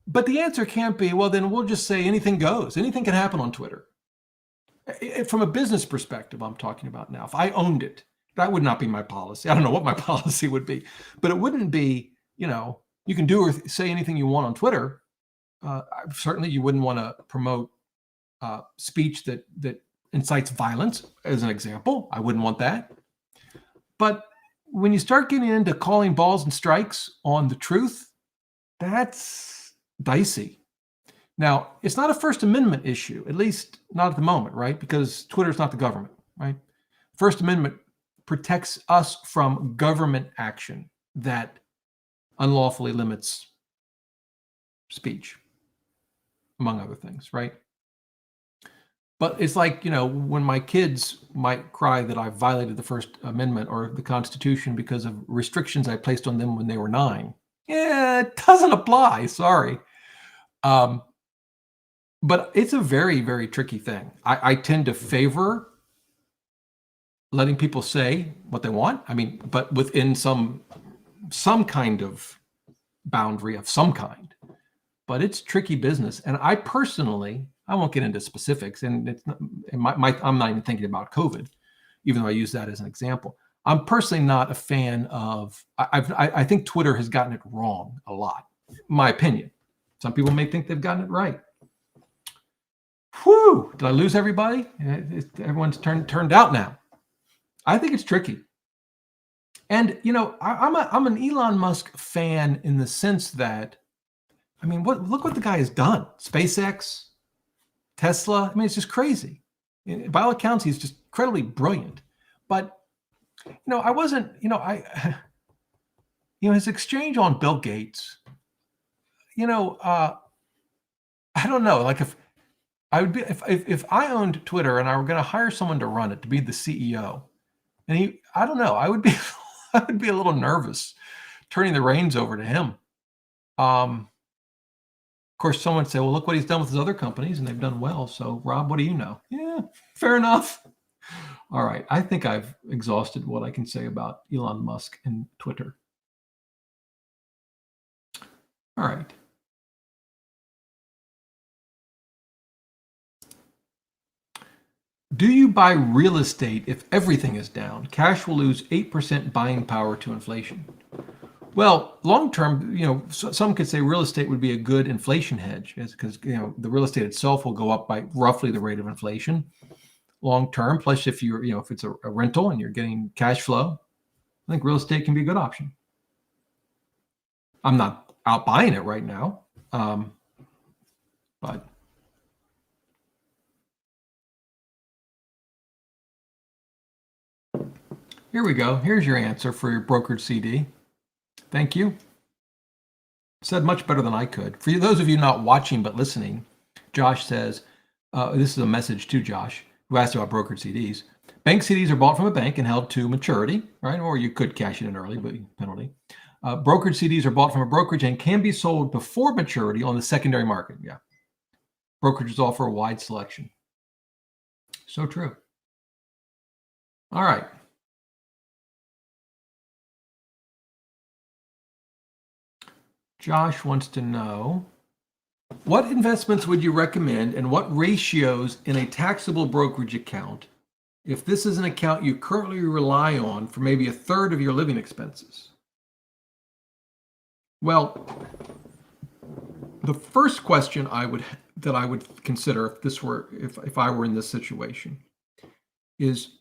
But the answer can't be, well, then we'll just say anything goes. Anything can happen on Twitter. From a business perspective, I'm talking about now. If I owned it, that would not be my policy. I don't know what my policy would be, but it wouldn't be, you can do or say anything you want on Twitter. Certainly you wouldn't want to promote speech that incites violence, as an example. I wouldn't want that. But when you start getting into calling balls and strikes on the truth, that's dicey. Now, it's not a First Amendment issue, at least not at the moment, right? Because Twitter's not the government, right? First Amendment protects us from government action that unlawfully limits speech, among other things, right? But it's like, when my kids might cry that I violated the First Amendment or the Constitution because of restrictions I placed on them when they were 9. Yeah, it doesn't apply. Sorry. But it's a very, very tricky thing. I tend to favor letting people say what they want. I mean, but within some kind of boundary of some kind. But it's tricky business. And I personally, I won't get into specifics, and it's not, I'm not even thinking about COVID, even though I use that as an example. I'm personally not a fan of, I think Twitter has gotten it wrong a lot, my opinion. Some people may think they've gotten it right. Whew, did I lose everybody? Everyone's turned out now. I think it's tricky. And, I'm an Elon Musk fan in the sense that, I mean, look what the guy has done. SpaceX, Tesla. I mean, it's just crazy. By all accounts, he's just incredibly brilliant. But, I wasn't, his exchange on Bill Gates, I don't know. Like if I owned Twitter and I were going to hire someone to run it, to be the CEO, and I don't know, I would be a little nervous turning the reins over to him. Of course, someone would say, well, look what he's done with his other companies and they've done well. So, Rob, what do you know? Yeah, fair enough. All right. I think I've exhausted what I can say about Elon Musk and Twitter. All right. Do you buy real estate if everything is down? Cash will lose 8% buying power to inflation. Well, long term, some could say real estate would be a good inflation hedge, because the real estate itself will go up by roughly the rate of inflation long term. Plus, if if it's a rental and you're getting cash flow, I think real estate can be a good option. I'm not out buying it right now, but here we go. Here's your answer for your brokerage CD. Thank you. Said much better than I could. For those of you not watching but listening, Josh says, this is a message to Josh, who asked about brokered CDs. Bank CDs are bought from a bank and held to maturity, right? Or you could cash it in early, but penalty. Brokered CDs are bought from a brokerage and can be sold before maturity on the secondary market. Yeah. Brokerages offer a wide selection. So true. All right. Josh wants to know, what investments would you recommend and what ratios in a taxable brokerage account if this is an account you currently rely on for maybe a third of your living expenses? Well, the first question I would consider if I were in this situation is,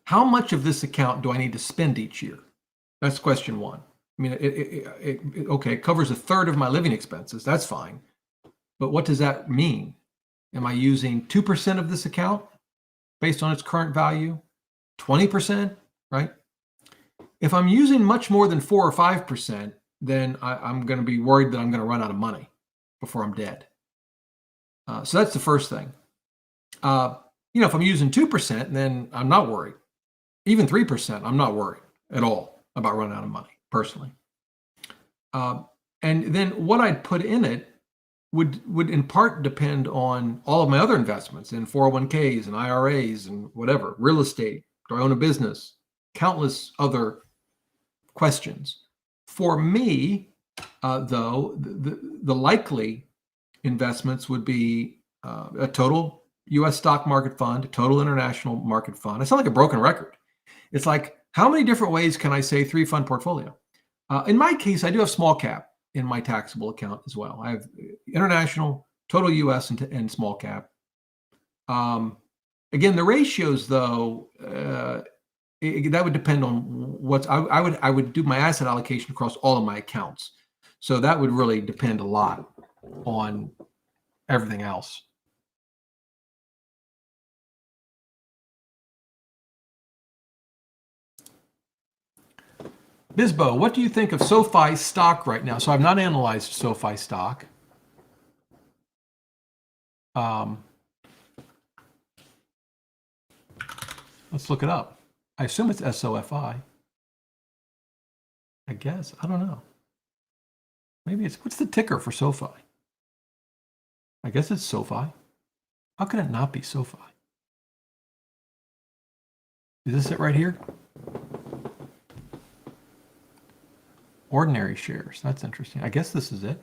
how much of this account do I need to spend each year? That's question one. I mean, it covers a third of my living expenses. That's fine. But what does that mean? Am I using 2% of this account based on its current value? 20%, right? If I'm using much more than 4 or 5%, then I'm going to be worried that I'm going to run out of money before I'm dead. So that's the first thing. If I'm using 2%, then I'm not worried. Even 3%, I'm not worried at all about running out of money, personally. And then what I'd put in it would in part depend on all of my other investments in 401ks and IRAs and whatever, real estate, do I own a business, countless other questions. For me, though, the likely investments would be a total U.S. stock market fund, a total international market fund. I sound like a broken record. It's like, how many different ways can I say 3-fund portfolio? In my case, I do have small cap in my taxable account as well. I have international, total U.S. and small cap. Again, the ratios, though, that would depend on I would do my asset allocation across all of my accounts. So that would really depend a lot on everything else. Bisbo, what do you think of SoFi stock right now? So I've not analyzed SoFi stock. Let's look it up. I assume it's SOFI. I guess. I don't know. Maybe it's, what's the ticker for SoFi? I guess it's SoFi. How can it not be SoFi? Is this it right here? Ordinary shares. That's interesting. I guess this is it.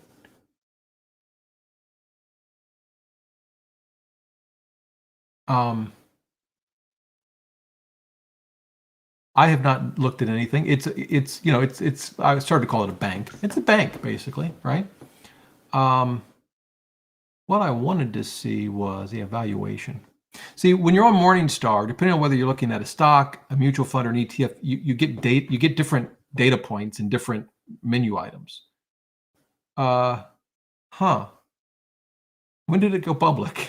I have not looked at anything. It's I started to call it a bank. It's a bank basically, right? What I wanted to see was the evaluation. See, when you're on Morningstar, depending on whether you're looking at a stock, a mutual fund, or an ETF, you get different data points and different menu items. When did it go public?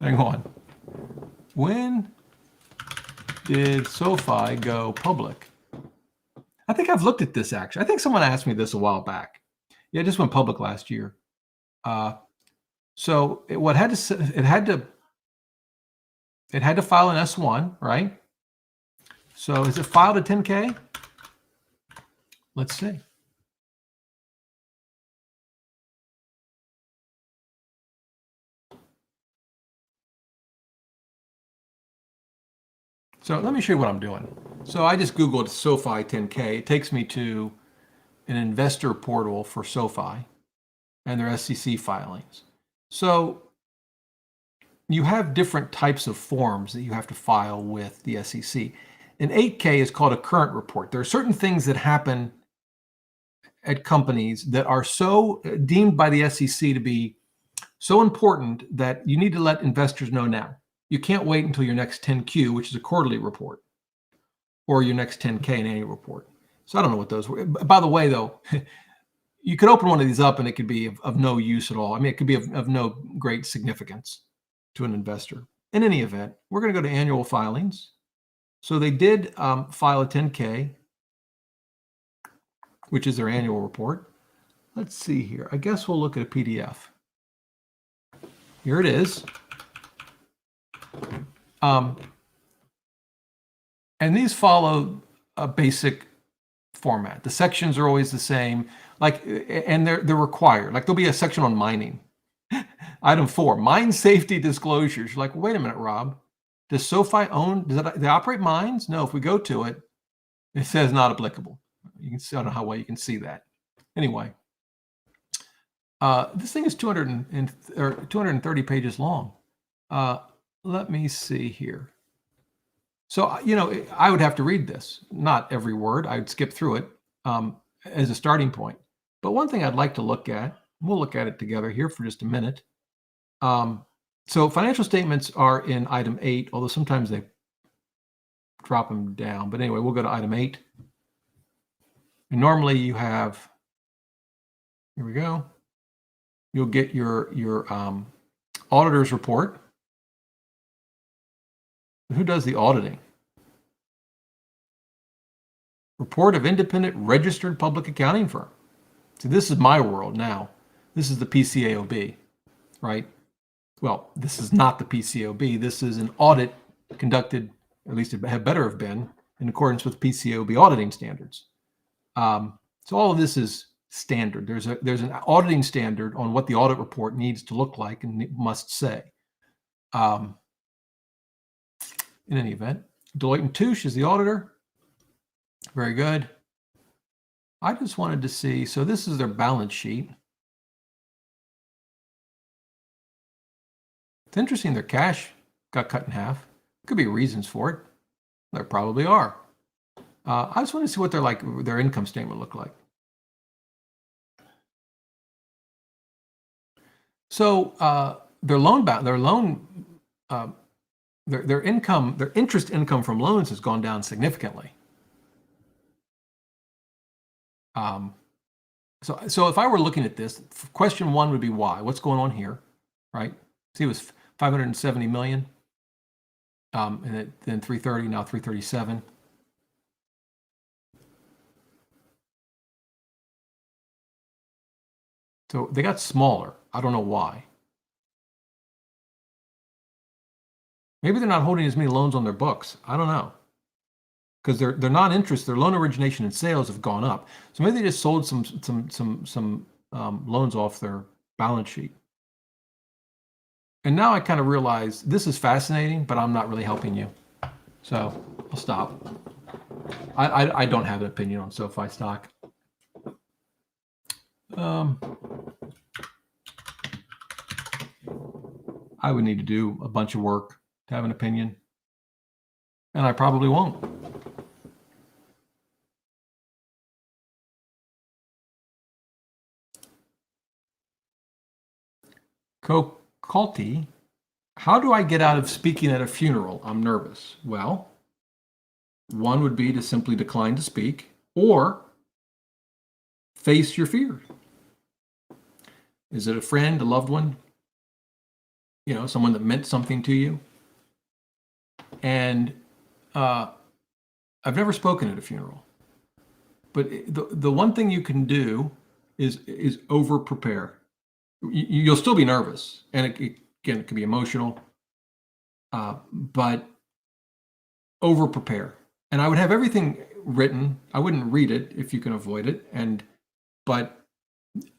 Hang on. When did SoFi go public? I think I've looked at this actually. I think someone asked me this a while back. Yeah, it just went public last year. So it had to file an S1, right? So is it filed a 10K? Let's see. So let me show you what I'm doing. So I just Googled SoFi 10K. It takes me to an investor portal for SoFi and their SEC filings. So you have different types of forms that you have to file with the SEC. An 8K is called a current report. There are certain things that happen at companies that are so deemed by the SEC to be so important that you need to let investors know now. You can't wait until your next 10Q, which is a quarterly report, or your next 10K, an annual report. So I don't know what those were. By the way, though, you could open one of these up and it could be of no use at all. I mean, it could be of no great significance to an investor. In any event, we're going to go to annual filings. So they did file a 10K, which is their annual report. Let's see here. I guess we'll look at a PDF. Here it is. And these follow a basic format. The sections are always the same, and they're required. Like there'll be a section on mining. Item 4, mine safety disclosures. You're like, wait a minute, Rob. Does SoFi own? They operate mines? No. If we go to it, it says not applicable. You can see. I don't know how well you can see that. Anyway, this thing is 230 pages long. Let me see here. So, I would have to read this, not every word. I'd skip through it as a starting point. But one thing I'd like to look at, we'll look at it together here for just a minute. So financial statements are in item 8, although sometimes they drop them down. But anyway, we'll go to item 8. And normally you have, here we go. You'll get your auditor's report. Who does the auditing? Report of independent registered public accounting firm. See, this is my world now. This is the PCAOB, right? Well, this is not the PCAOB. This is an audit conducted, at least it had better have been, in accordance with PCAOB auditing standards. So all of this is standard. There's an auditing standard on what the audit report needs to look like and it must say. In any event, Deloitte & Touche is the auditor. Very good. I just wanted to see, so this is their balance sheet. It's interesting their cash got cut in half. Could be reasons for it. There probably are. I just want to see what their income statement look like. So their interest income from loans has gone down significantly. So if I were looking at this, question 1 would be why? What's going on here, right? See, it was 570 million, and then 330, now 337. So they got smaller. I don't know why. Maybe they're not holding as many loans on their books. I don't know. Because their non-interest, their loan origination and sales have gone up. So maybe they just sold some loans off their balance sheet. And now I kind of realize this is fascinating, but I'm not really helping you. So I'll stop. I don't have an opinion on SoFi stock. I would need to do a bunch of work to have an opinion, and I probably won't. Culty, how do I get out of speaking at a funeral? I'm nervous. Well, one would be to simply decline to speak or face your fear. Is it a friend, a loved one? You know, someone that meant something to you? And I've never spoken at a funeral, but the one thing you can do is over prepare. You'll still be nervous, and again, it can be emotional, but over prepare. And I would have everything written. I wouldn't read it if you can avoid it. But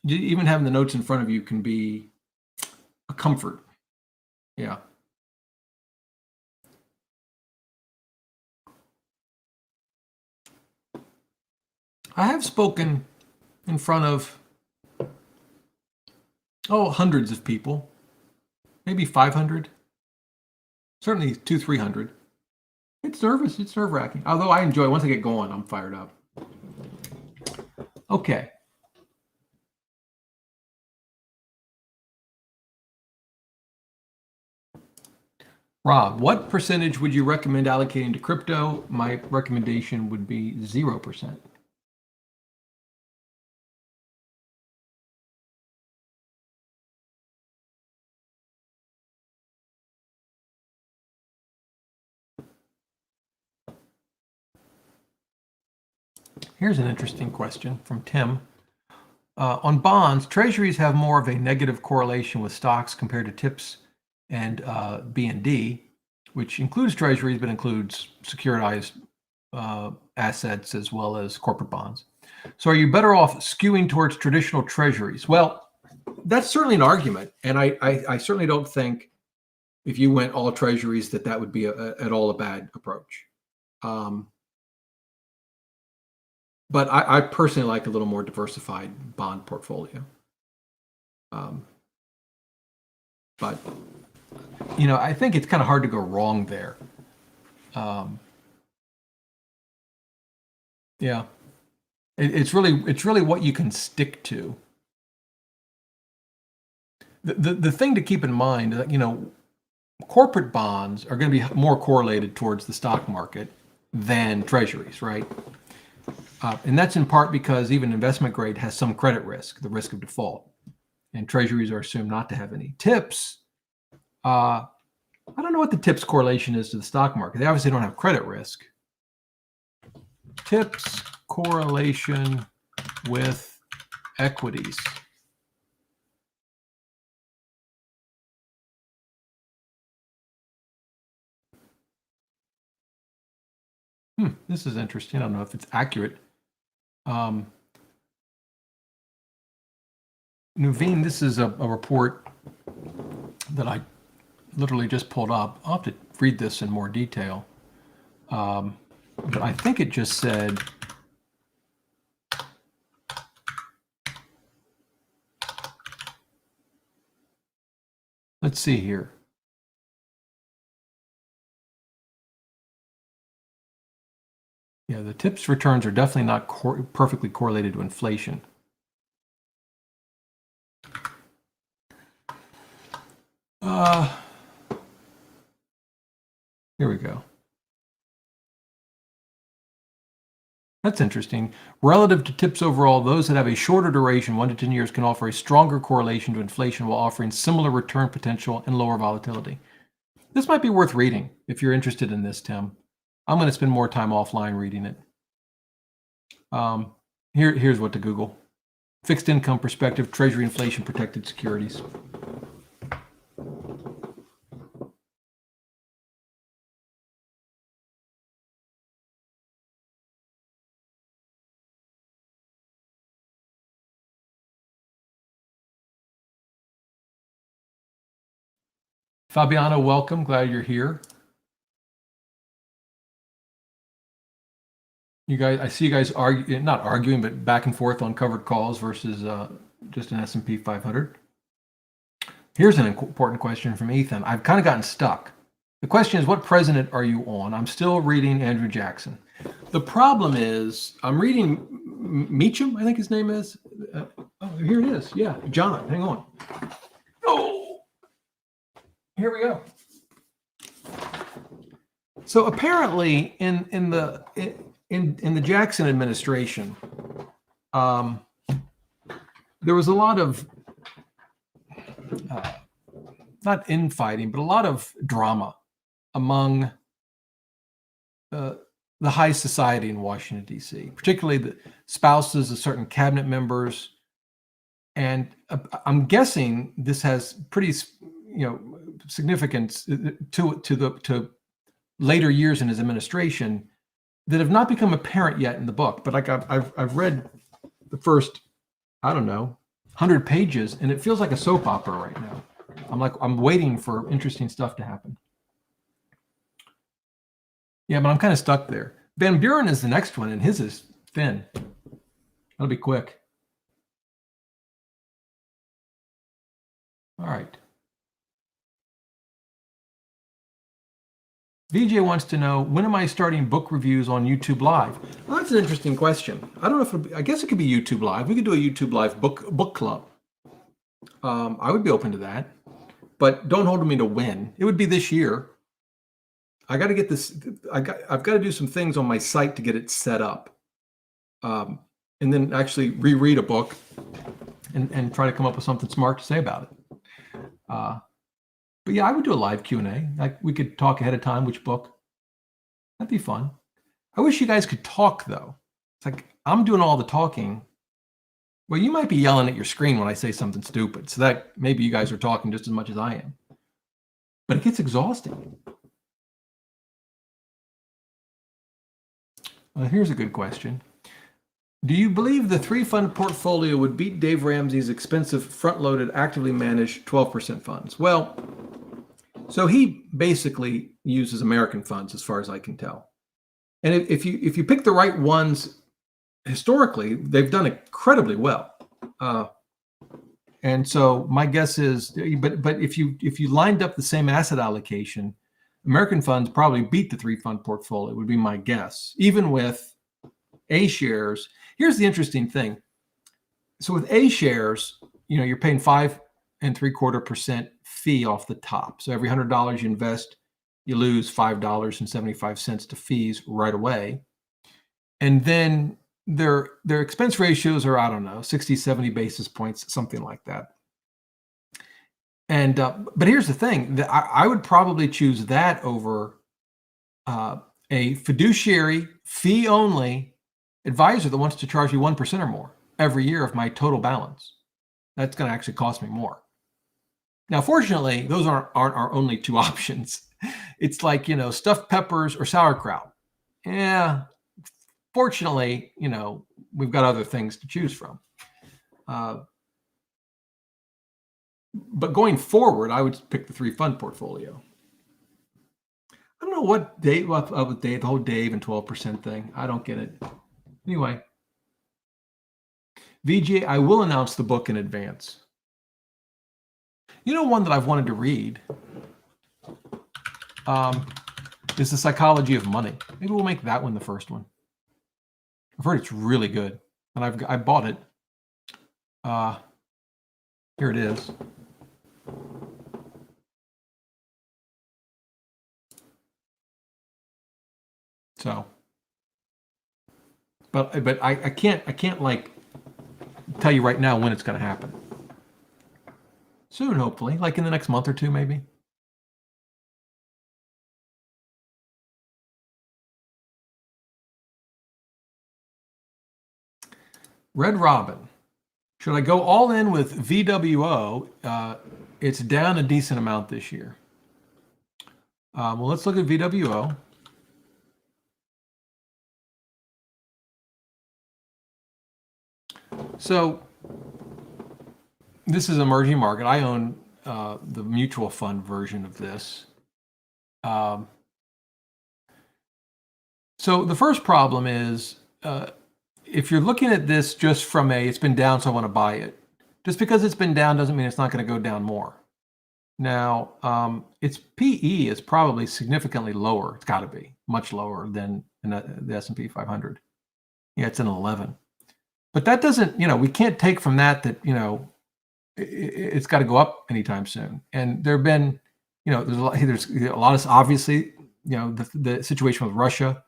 even having the notes in front of you can be a comfort. Yeah. I have spoken in front of, hundreds of people, maybe 500, certainly 200-300. It's nervous. It's nerve-wracking. Although I enjoy it. Once I get going, I'm fired up. Okay. Rob, what percentage would you recommend allocating to crypto? My recommendation would be 0%. Here's an interesting question from Tim. On bonds, treasuries have more of a negative correlation with stocks compared to TIPS and BND, which includes treasuries, but includes securitized assets as well as corporate bonds. So are you better off skewing towards traditional treasuries? Well, that's certainly an argument. And I certainly don't think if you went all treasuries that would be at all a bad approach. But I personally like a little more diversified bond portfolio. But, you know, I think it's kind of hard to go wrong there. Yeah. It's really what you can stick to. The thing to keep in mind is that, you know, corporate bonds are going to be more correlated towards the stock market than treasuries, right? And that's in part because even investment grade has some credit risk, the risk of default, and treasuries are assumed not to have any. TIPS, I don't know what the TIPS correlation is to the stock market. They obviously don't have credit risk. TIPS correlation with equities. This is interesting. I don't know if it's accurate. Nuveen, this is a report that I literally just pulled up. I'll have to read this in more detail. But I think it just said, let's see here. Yeah, the TIPS returns are definitely not perfectly correlated to inflation. Here we go. That's interesting. Relative to TIPS overall, those that have a shorter duration, 1 to 10 years, can offer a stronger correlation to inflation while offering similar return potential and lower volatility. This might be worth reading if you're interested in this, Tim. I'm going to spend more time offline reading it. Here's what to Google. fixed income perspective, treasury inflation protected securities. Fabiano, welcome. Glad you're here. You guys, I see you guys not arguing, but back and forth on covered calls versus just an S&P 500. Here's an important question from Ethan. I've kind of gotten stuck. The question is, what president are you on? I'm still reading Andrew Jackson. The problem is, I'm reading Meacham, I think his name is. Oh, here it is. Yeah, John, hang on. Oh, here we go. So apparently, in the Jackson administration, there was a lot of not infighting, but a lot of drama among the high society in Washington, D.C., particularly the spouses of certain cabinet members. And I'm guessing this has pretty, significance to later years in his administration that have not become apparent yet in the book. But like I've read the first, 100 pages, and it feels like a soap opera right now. I'm waiting for interesting stuff to happen. Yeah, but I'm kind of stuck there. Van Buren is the next one, and his is thin. That'll be quick. All right. VJ wants to know, when am I starting book reviews on YouTube Live? Well, that's an interesting question. I don't know if I guess it could be YouTube Live. We could do a YouTube Live book club. I would be open to that, but don't hold me to when. It would be this year. I got to get this. I've got to do some things on my site to get it set up, and then actually reread a book and try to come up with something smart to say about it. But yeah, I would do a live Q&A. Like, we could talk ahead of time which book. That'd be fun. I wish you guys could talk, though. It's like I'm doing all the talking. Well, you might be yelling at your screen when I say something stupid, so that maybe you guys are talking just as much as I am. But it gets exhausting. Here's a good question. Do you believe the 3-fund portfolio would beat Dave Ramsey's expensive, front-loaded, actively managed 12% funds? Well, so he basically uses American funds, as far as I can tell. And if you pick the right ones, historically, they've done incredibly well. And so my guess is, but if you lined up the same asset allocation, American funds probably beat the 3-fund portfolio, would be my guess, even with A shares. Here's the interesting thing. So with A shares, you're paying 5.75% fee off the top. So every $100 you invest, you lose $5.75 to fees right away. And then their expense ratios are, 60, 70 basis points, something like that. And but here's the thing, that I would probably choose that over a fiduciary fee only advisor that wants to charge me 1% or more every year of my total balance. That's going to actually cost me more. Now, fortunately, those aren't our only two options. It's like, stuffed peppers or sauerkraut. Yeah, fortunately, we've got other things to choose from. But going forward, I would pick the 3-fund portfolio. I don't know what Dave, the whole Dave and 12% thing. I don't get it. Anyway, VJ, I will announce the book in advance. One that I've wanted to read is The Psychology of Money. Maybe we'll make that one the first one. I've heard it's really good, and I bought it. Here it is. So, but I can't like tell you right now when it's going to happen. Soon, hopefully, like in the next month or two, maybe. Red Robin. Should I go all in with VWO? It's down a decent amount this year. Well, let's look at VWO. So this is emerging market. I own the mutual fund version of this. So the first problem is if you're looking at this just from it's been down, so I want to buy it. Just because it's been down doesn't mean it's not going to go down more. Now, its PE is probably significantly lower. It's got to be much lower than the S&P 500. Yeah, it's an 11. But that doesn't, we can't take from that, it's got to go up anytime soon. And there have been, there's a lot of, obviously, the situation with Russia.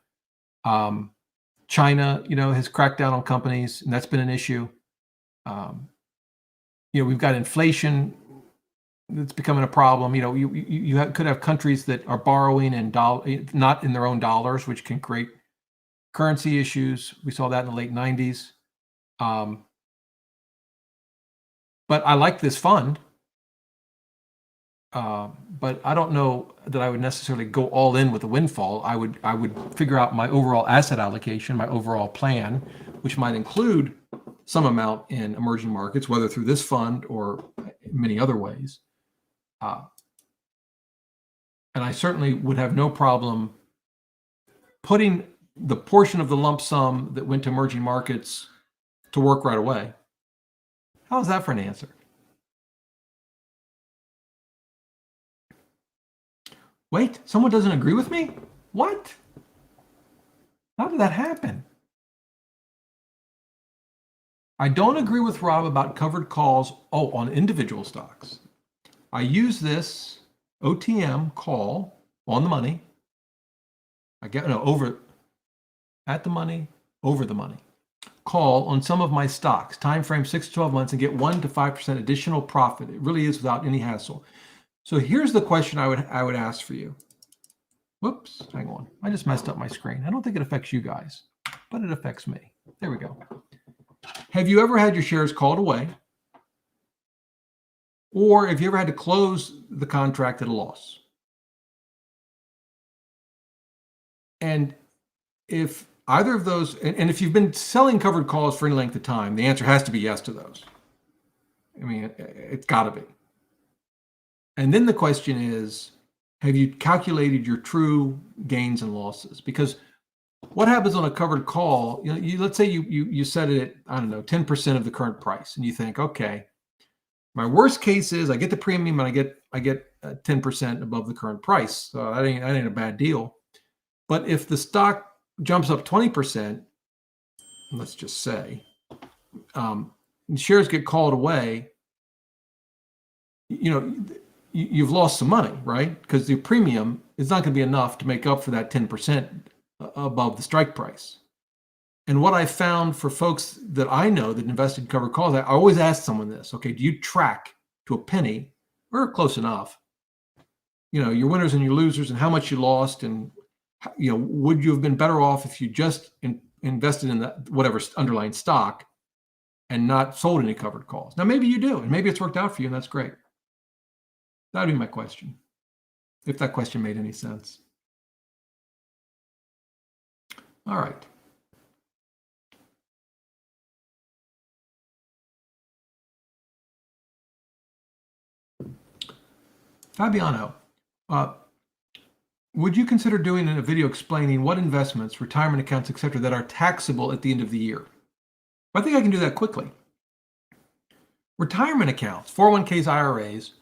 China, has cracked down on companies, and that's been an issue. We've got inflation that's becoming a problem. You could have countries that are borrowing in not in their own dollars, which can create currency issues. We saw that in the late 90s. But I like this fund. But I don't know that I would necessarily go all in with a windfall. I would figure out my overall asset allocation, my overall plan, which might include some amount in emerging markets, whether through this fund or many other ways. And I certainly would have no problem putting the portion of the lump sum that went to emerging markets to work right away. How's that for an answer? Wait, someone doesn't agree with me? What? How did that happen? I don't agree with Rob about covered calls on individual stocks. I use this OTM call on the money. Over at the money, over the money. Call on some of my stocks, time frame 6 to 12 months, and get 1 to 5% additional profit. It really is without any hassle. So here's the question I would ask for you. Whoops, hang on. I just messed up my screen. I don't think it affects you guys, but it affects me. There we go. Have you ever had your shares called away? Or have you ever had to close the contract at a loss? And if either of those, and if you've been selling covered calls for any length of time, the answer has to be yes to those. I mean, it's got to be. And then the question is, have you calculated your true gains and losses? Because what happens on a covered call, let's say you set it at, I don't know, 10% of the current price, and you think, okay, my worst case is I get the premium and I get 10% above the current price. So that ain't a bad deal. But if the stock jumps up 20%, let's just say, shares get called away, you've lost some money, right? Because the premium is not going to be enough to make up for that 10% above the strike price. And what I found for folks that I know that invested in covered calls, I always ask someone this, okay, do you track to a penny or close enough, your winners and your losers and how much you lost, and, would you have been better off if you just invested in that whatever underlying stock and not sold any covered calls? Now, maybe you do, and maybe it's worked out for you, and that's great. That would be my question, if that question made any sense. All right. Fabiano, would you consider doing a video explaining what investments, retirement accounts, etc., that are taxable at the end of the year? I think I can do that quickly. Retirement accounts, 401ks, IRAs,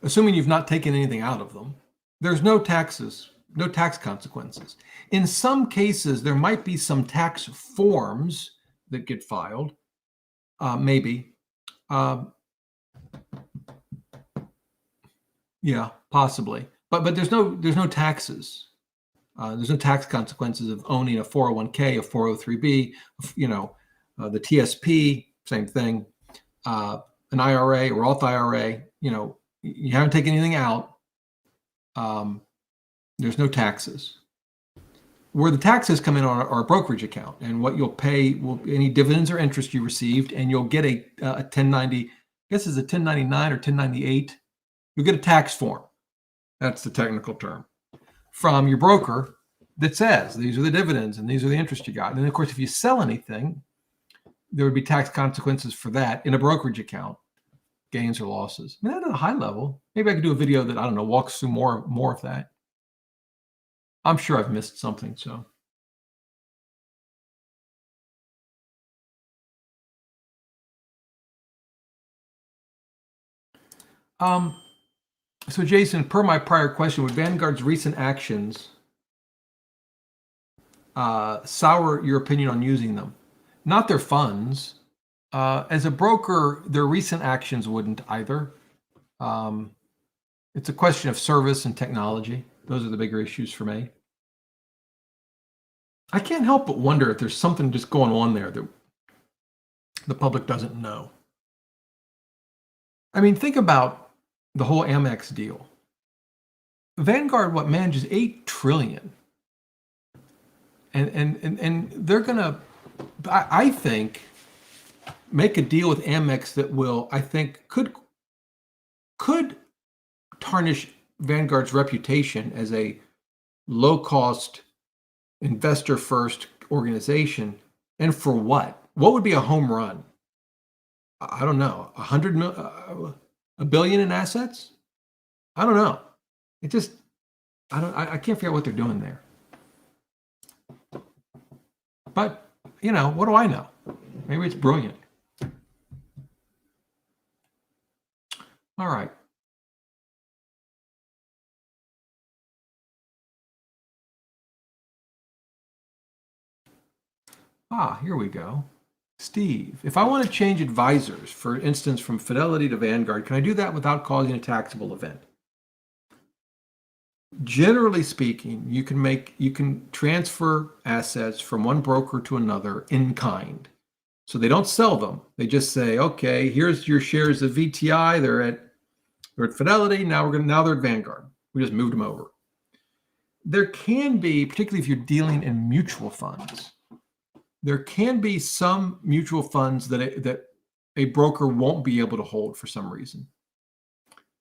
assuming you've not taken anything out of them, there's no taxes, no tax consequences. In some cases, there might be some tax forms that get filed, maybe. Yeah, possibly. But there's no taxes. There's no tax consequences of owning a 401k, a 403b, the TSP, same thing. An IRA, a Roth IRA, you haven't taken anything out. There's no taxes. where the taxes come in on our brokerage account, and what you'll pay will any dividends or interest you received, and you'll get a 1090, I guess it's a 1099 or 1098. You'll get a tax form. That's the technical term from your broker that says these are the dividends and these are the interest you got. And then, of course, if you sell anything, there would be tax consequences for that in a brokerage account, gains or losses. I mean, that at a high level. Maybe I could do a video that, I don't know, walks through more of that. I'm sure I've missed something. So so Jason, per my prior question, would Vanguard's recent actions sour your opinion on using them? Not their funds. As a broker, their recent actions wouldn't either. It's a question of service and technology. Those are the bigger issues for me. I can't help but wonder if there's something just going on there that the public doesn't know. I mean, think about the whole Amex deal. Vanguard, manages $8 trillion. And they're gonna, I think, make a deal with Amex that will, I think, could tarnish Vanguard's reputation as a low-cost, investor-first organization. And for what? What would be a home run? I don't know. $1 billion in assets? I don't know. It just, I can't figure out what they're doing there. But, what do I know? Maybe it's brilliant. All right. Here we go. Steve, if I want to change advisors, for instance, from Fidelity to Vanguard, can I do that without causing a taxable event? Generally speaking, you can transfer assets from one broker to another in kind. So they don't sell them. They just say, okay, here's your shares of VTI. They're at Fidelity. Now they're at Vanguard. We just moved them over. There can be, particularly if you're dealing in mutual funds, there can be some mutual funds that a broker won't be able to hold for some reason.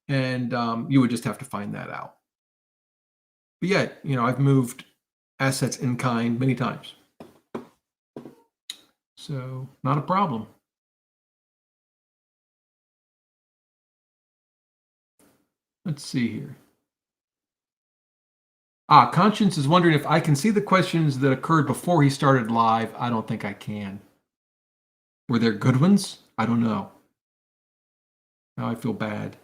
And you would just have to find that out. But yet, I've moved assets in kind many times. So not a problem. Let's see here. Conscience is wondering if I can see the questions that occurred before he started live. I don't think I can. Were there good ones? I don't know. Now I feel bad.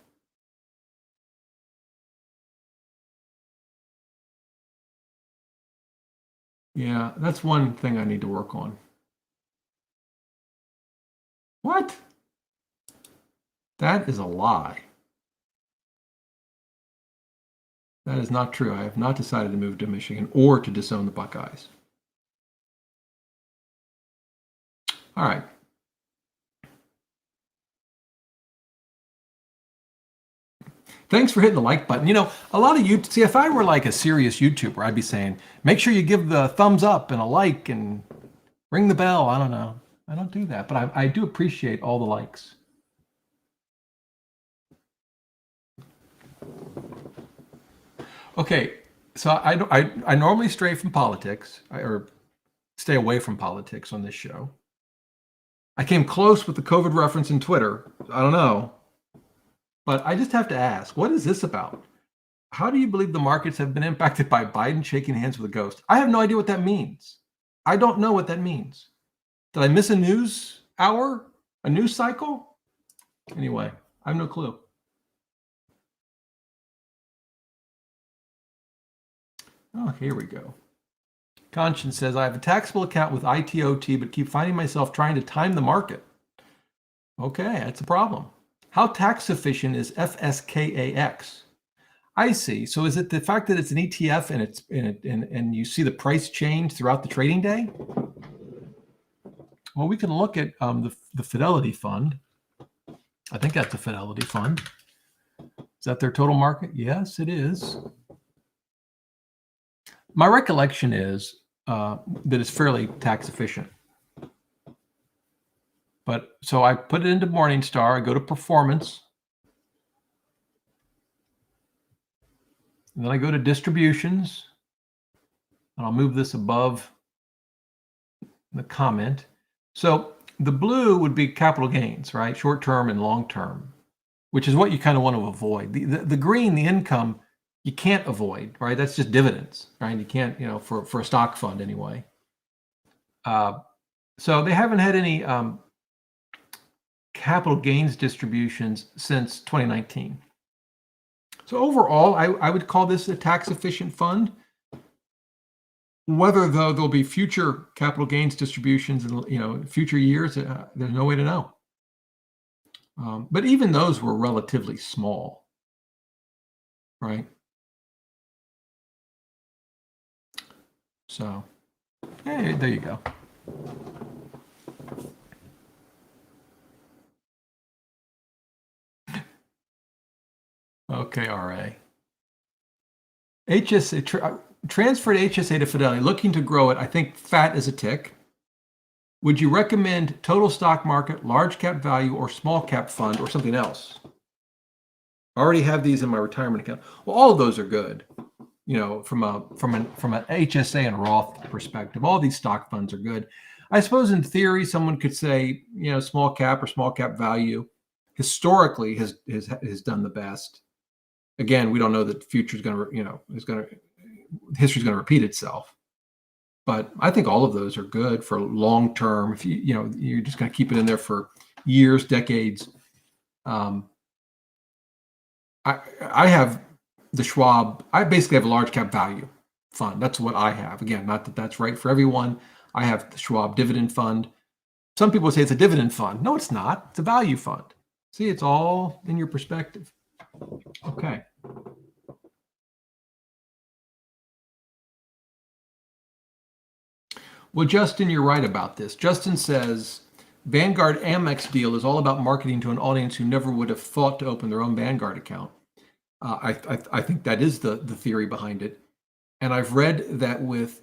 Yeah, that's one thing I need to work on. What? That is a lie. That is not true. I have not decided to move to Michigan or to disown the Buckeyes. All right. Thanks for hitting the like button. A lot of you see, if I were like a serious YouTuber, I'd be saying, make sure you give the thumbs up and a like and ring the bell. I don't know. I don't do that, but I do appreciate all the likes. Okay, so I normally stray from politics or stay away from politics on this show. I came close with the COVID reference in Twitter. I don't know. But I just have to ask, what is this about? How do you believe the markets have been impacted by Biden shaking hands with a ghost? I have no idea what that means. I don't know what that means. Did I miss a news hour? A news cycle? Anyway, I have no clue. Oh, here we go. Conscience says, I have a taxable account with ITOT, but keep finding myself trying to time the market. Okay, that's a problem. How tax efficient is FSKAX? I see. So is it the fact that it's an ETF and you see the price change throughout the trading day? Well, we can look at the Fidelity fund. I think that's a Fidelity fund. Is that their total market? Yes, it is. My recollection is that is fairly tax efficient. But so I put it into Morningstar. I go to performance. And then I go to distributions. And I'll move this above the comment. So the blue would be capital gains, right? Short term and long term, which is what you kind of want to avoid. The green, the income, you can't avoid, right? That's just dividends, right? You can't, for a stock fund anyway. So they haven't had any capital gains distributions since 2019. So overall, I would call this a tax efficient fund. Whether though there'll be future capital gains distributions in future years, there's no way to know. But even those were relatively small, right? So, hey, there you go. Okay, RA. HSA, transferred HSA to Fidelity, looking to grow it. I think fat is a tick. Would you recommend total stock market, large cap value, or small cap fund, or something else? I already have these in my retirement account. Well, all of those are good. From an HSA and Roth perspective, all these stock funds are good. I suppose in theory, someone could say, small cap or small cap value historically has done the best. Again, we don't know that the future is going to, history is going to repeat itself. But I think all of those are good for long term. If you're just going to keep it in there for years, decades. I have the Schwab. I basically have a large cap value fund. That's what I have. Again, not that that's right for everyone. I have the Schwab dividend fund. Some people say it's a dividend fund. No, it's not. It's a value fund. See, it's all in your perspective. Okay. Well, Justin, you're right about this. Justin says, Vanguard Amex deal is all about marketing to an audience who never would have thought to open their own Vanguard account. I think that is the theory behind it. And I've read that with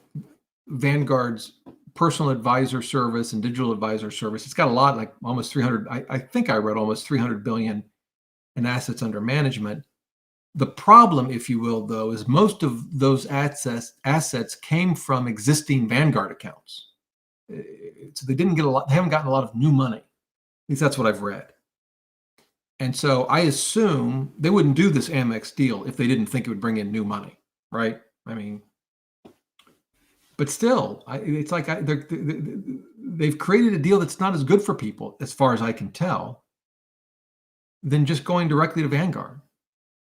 Vanguard's personal advisor service and digital advisor service, it's got a lot, like almost 300, I think I read almost 300 billion in assets under management. The problem, if you will, though, is most of those assets came from existing Vanguard accounts. So they didn't get they haven't gotten a lot of new money. At least that's what I've read. And so I assume they wouldn't do this Amex deal if they didn't think it would bring in new money, right? I mean, but still, it's like they've created a deal that's not as good for people, as far as I can tell, than just going directly to Vanguard.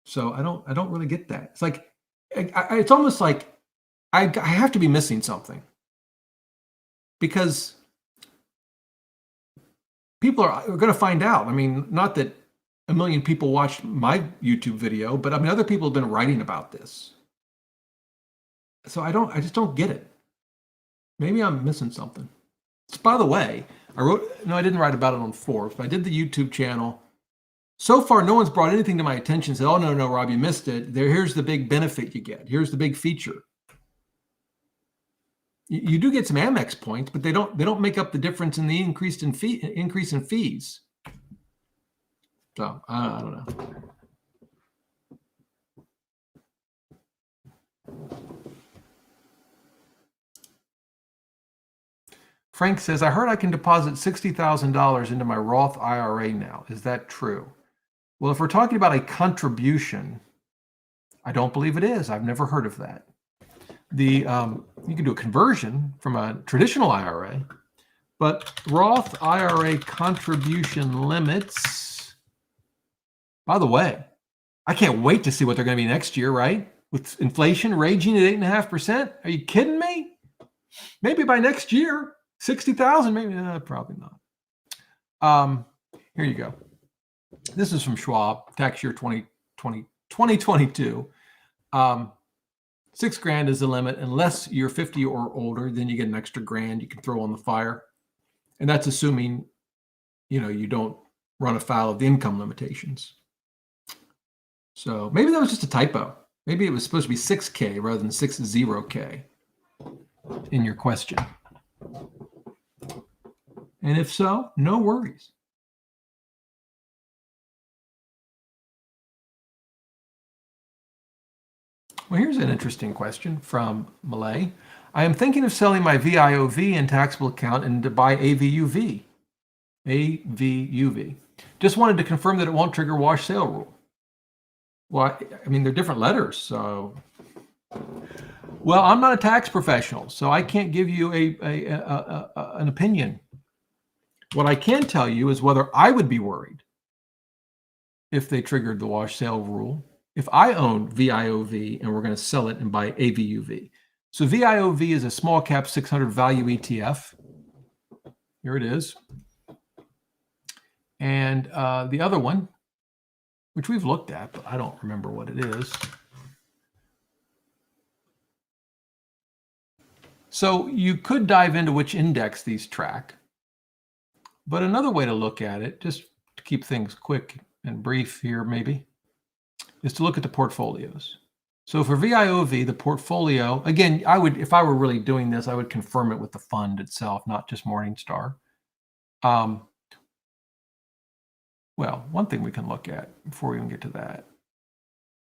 So I don't really get that. It's like it's almost like I have to be missing something, because people are going to find out. I mean, not that a million people watched my YouTube video, but I mean, other people have been writing about this. So I just don't get it. Maybe I'm missing something. So, by the way, I didn't write about it on Forbes, but I did the YouTube channel. So far, no one's brought anything to my attention and said, oh, no, Rob, you missed it. Here's the big benefit you get. Here's the big feature. You do get some Amex points, but they don't make up the difference in the increase in fees. So I don't know. Frank says, I heard I can deposit $60,000 into my Roth IRA now. Is that true? Well, if we're talking about a contribution, I don't believe it is. I've never heard of that. You can do a conversion from a traditional IRA, but Roth IRA contribution limits, by the way, I can't wait to see what they're going to be next year, right? With inflation raging at 8.5%. Are you kidding me? Maybe by next year, 60,000, maybe, probably not. Here you go. This is from Schwab, tax year 2022. $6,000 is the limit. Unless you're 50 or older, then you get an extra grand you can throw on the fire. And that's assuming, you don't run afoul of the income limitations. So maybe that was just a typo. Maybe it was supposed to be 6K rather than 60K. in your question. And if so, no worries. Well, here's an interesting question from Malay. I am thinking of selling my VIOV and taxable account and to buy AVUV. AVUV. Just wanted to confirm that it won't trigger wash sale rule. Well, I mean, they're different letters, so. Well, I'm not a tax professional, so I can't give you an opinion. What I can tell you is whether I would be worried if they triggered the wash sale rule. If I own VIOV and we're going to sell it and buy AVUV. So VIOV is a small cap 600 value ETF. Here it is. And the other one, which we've looked at, but I don't remember what it is. So you could dive into which index these track. But another way to look at it, just to keep things quick and brief here maybe, is to look at the portfolios. So for VIOV, the portfolio, again, I would, if I were really doing this, I would confirm it with the fund itself, not just Morningstar. Well, one thing we can look at before we even get to that.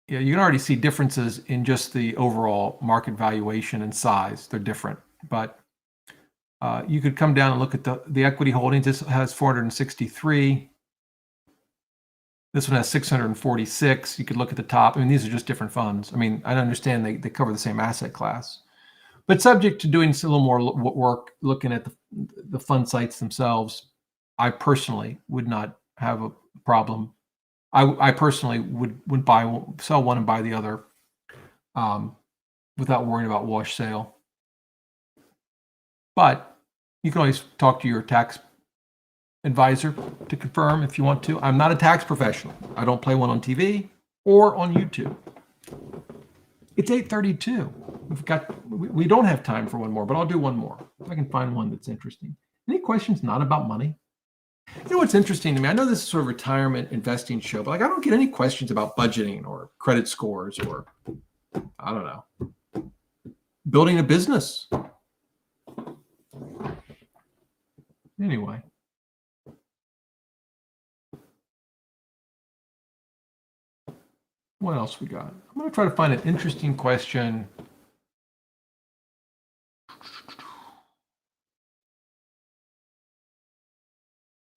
Yeah, you can already see differences in just the overall market valuation and size. They're different, but you could come down and look at the equity holdings. This has 463. This one has 646. You could look at the top. I mean, these are just different funds. I mean, I understand they cover the same asset class, but subject to doing a little more work, looking at the fund sites themselves, I personally would not have a problem. I personally would sell one and buy the other without worrying about wash sale. But you can always talk to your tax advisor to confirm if you want to. I'm not a tax professional. I don't play one on TV or on YouTube. It's 8:32. We don't have time for one more, but I'll do one more if I can find one that's interesting. Any questions not about money? You know what's interesting to me? I know this is sort of a retirement investing show, but like I don't get any questions about budgeting or credit scores or I don't know, building a business. Anyway. What else we got? I'm going to try to find an interesting question.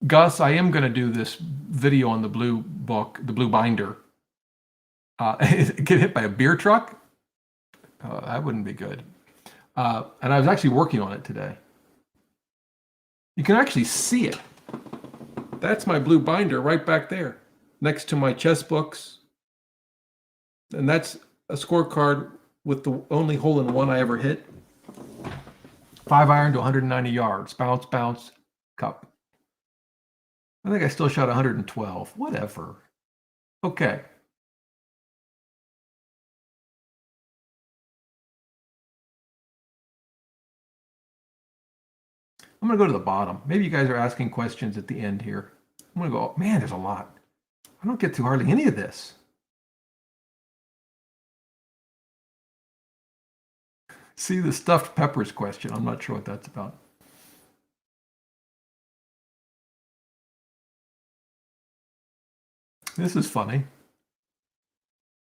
Gus, I am going to do this video on the blue book, the blue binder. Get hit by a beer truck? That wouldn't be good. And I was actually working on it today. You can actually see it. That's my blue binder right back there next to my chess books. And that's a scorecard with the only hole in one I ever hit. 5-iron to 190 yards. Bounce, bounce, cup. I think I still shot 112. Whatever. Okay. I'm going to go to the bottom. Maybe you guys are asking questions at the end here. I'm going to go, man, there's a lot. I don't get through hardly any of this. See the stuffed peppers question. I'm not sure what that's about. This is funny.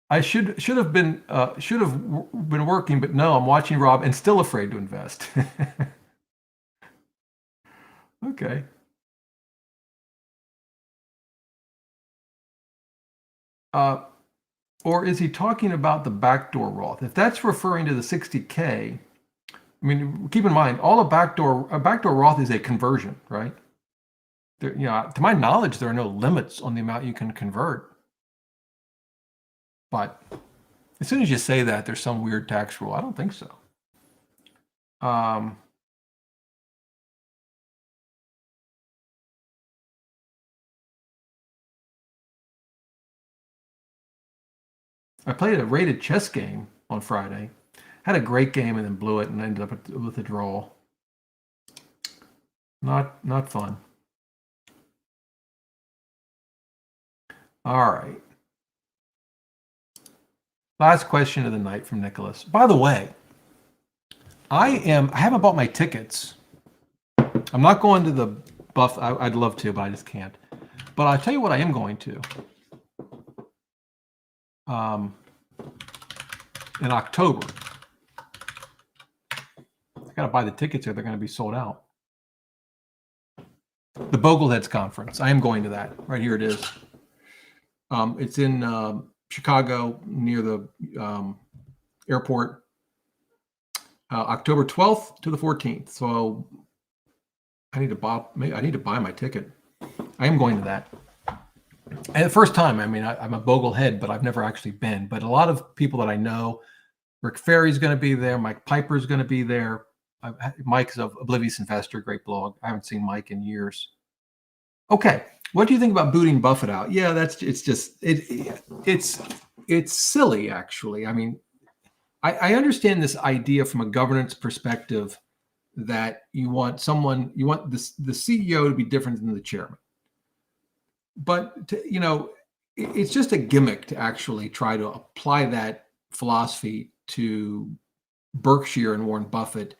I should have been working, but no, I'm watching Rob and still afraid to invest. Okay. Or is he talking about the backdoor Roth? If that's referring to the 60K, I mean, keep in mind, a backdoor Roth is a conversion, right? There, to my knowledge, there are no limits on the amount you can convert. But as soon as you say that, there's some weird tax rule. I don't think so. I played a rated chess game on Friday. Had a great game and then blew it and ended up with a draw. Not fun. All right. Last question of the night from Nicholas. By the way, I haven't bought my tickets. I'm not going to the Buff. I'd love to, but I just can't. But I'll tell you what I am going to. In October. I got to buy the tickets or they're going to be sold out. The Bogleheads Conference. I am going to that. Right here it is. It's in Chicago near the airport. October 12th to the 14th. So I need to buy my ticket. I am going to that. And the first time, I mean, I'm a Boglehead, but I've never actually been. But a lot of people that I know, Rick Ferry's going to be there. Mike Piper's going to be there. Mike's of Oblivious Investor, great blog. I haven't seen Mike in years. Okay, what do you think about booting Buffett out? Yeah, it's silly, actually. I mean, I understand this idea from a governance perspective that you want the CEO to be different than the chairman. But it's just a gimmick to actually try to apply that philosophy to Berkshire and Warren Buffett,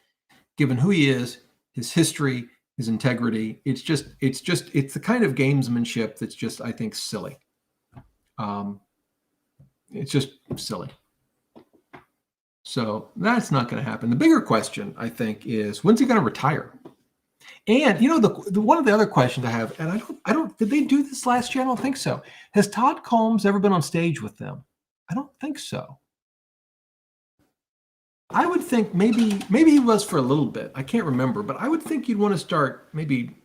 given who he is, his history, his integrity. It's the kind of gamesmanship that's just, I think, silly. It's just silly. So that's not going to happen. The bigger question, I think, is when's he going to retire? And one of the other questions I have, and I don't, did they do this last year? I don't think so. Has Todd Combs ever been on stage with them? I don't think so. I would think maybe he was for a little bit. I can't remember, but I would think you'd want to start maybe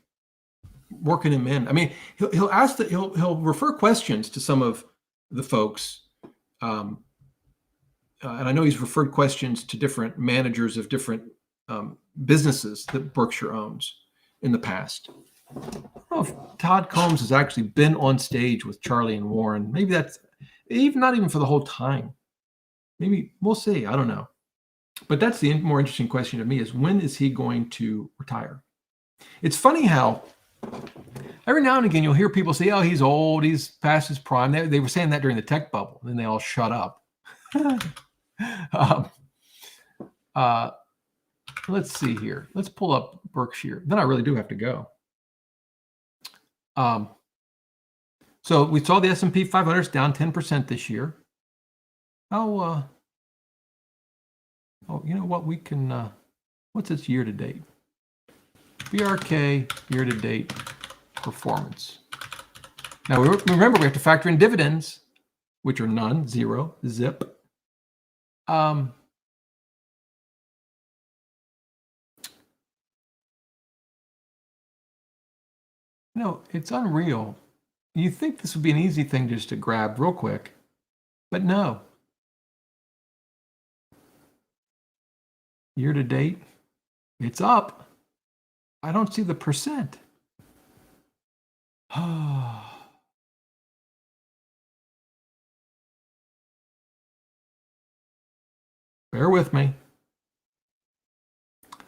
working him in. I mean, he'll refer questions to some of the folks, and I know he's referred questions to different managers of different businesses that Berkshire owns in the past. I don't know if Todd Combs has actually been on stage with Charlie and Warren. Maybe that's not even for the whole time. Maybe we'll see. I don't know. But that's the more interesting question to me is when is he going to retire? It's funny how every now and again you'll hear people say, oh, he's old, he's past his prime. They were saying that during the tech bubble, and then they all shut up. Let's see here. Let's pull up Berkshire. Then I really do have to go. So we saw the S&P 500 is down 10% this year. Oh, you know what? We can, what's its year to date? BRK year to date performance. Now, remember, we have to factor in dividends, which are none, zero, zip. It's unreal. You think this would be an easy thing just to grab real quick, but no. Year to date, it's up. I don't see the percent. Bear with me.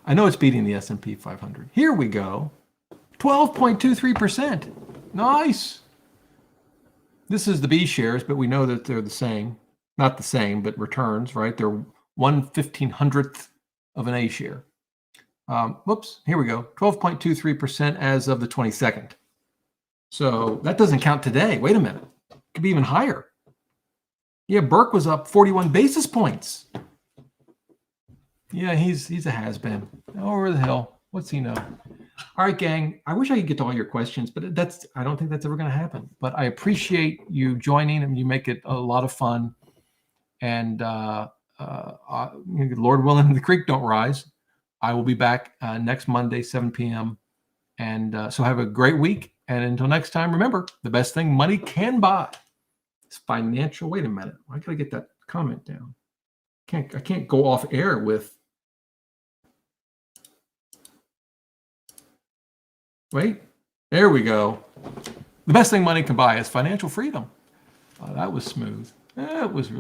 I know it's beating the S&P 500. Here we go. 12.23%. Nice. This is the B shares, but we know that they're the same. Not the same, but returns, right? They're 1/1500th of an A share. Whoops, here we go. 12.23% as of the 22nd. So that doesn't count today. Wait a minute. It could be even higher. Yeah, Burke was up 41 basis points. Yeah, he's a has-been. Over the hill. What's he know? All right, gang. I wish I could get to all your questions, but I don't think that's ever going to happen. But I appreciate you joining, and you make it a lot of fun. And Lord willing, the creek don't rise. I will be back next Monday, 7 p.m. And so have a great week. And until next time, remember, the best thing money can buy is financial. Wait a minute. I got to get that comment down. I can't go off air with. Wait, there we go. The best thing money can buy is financial freedom. That was smooth. That was really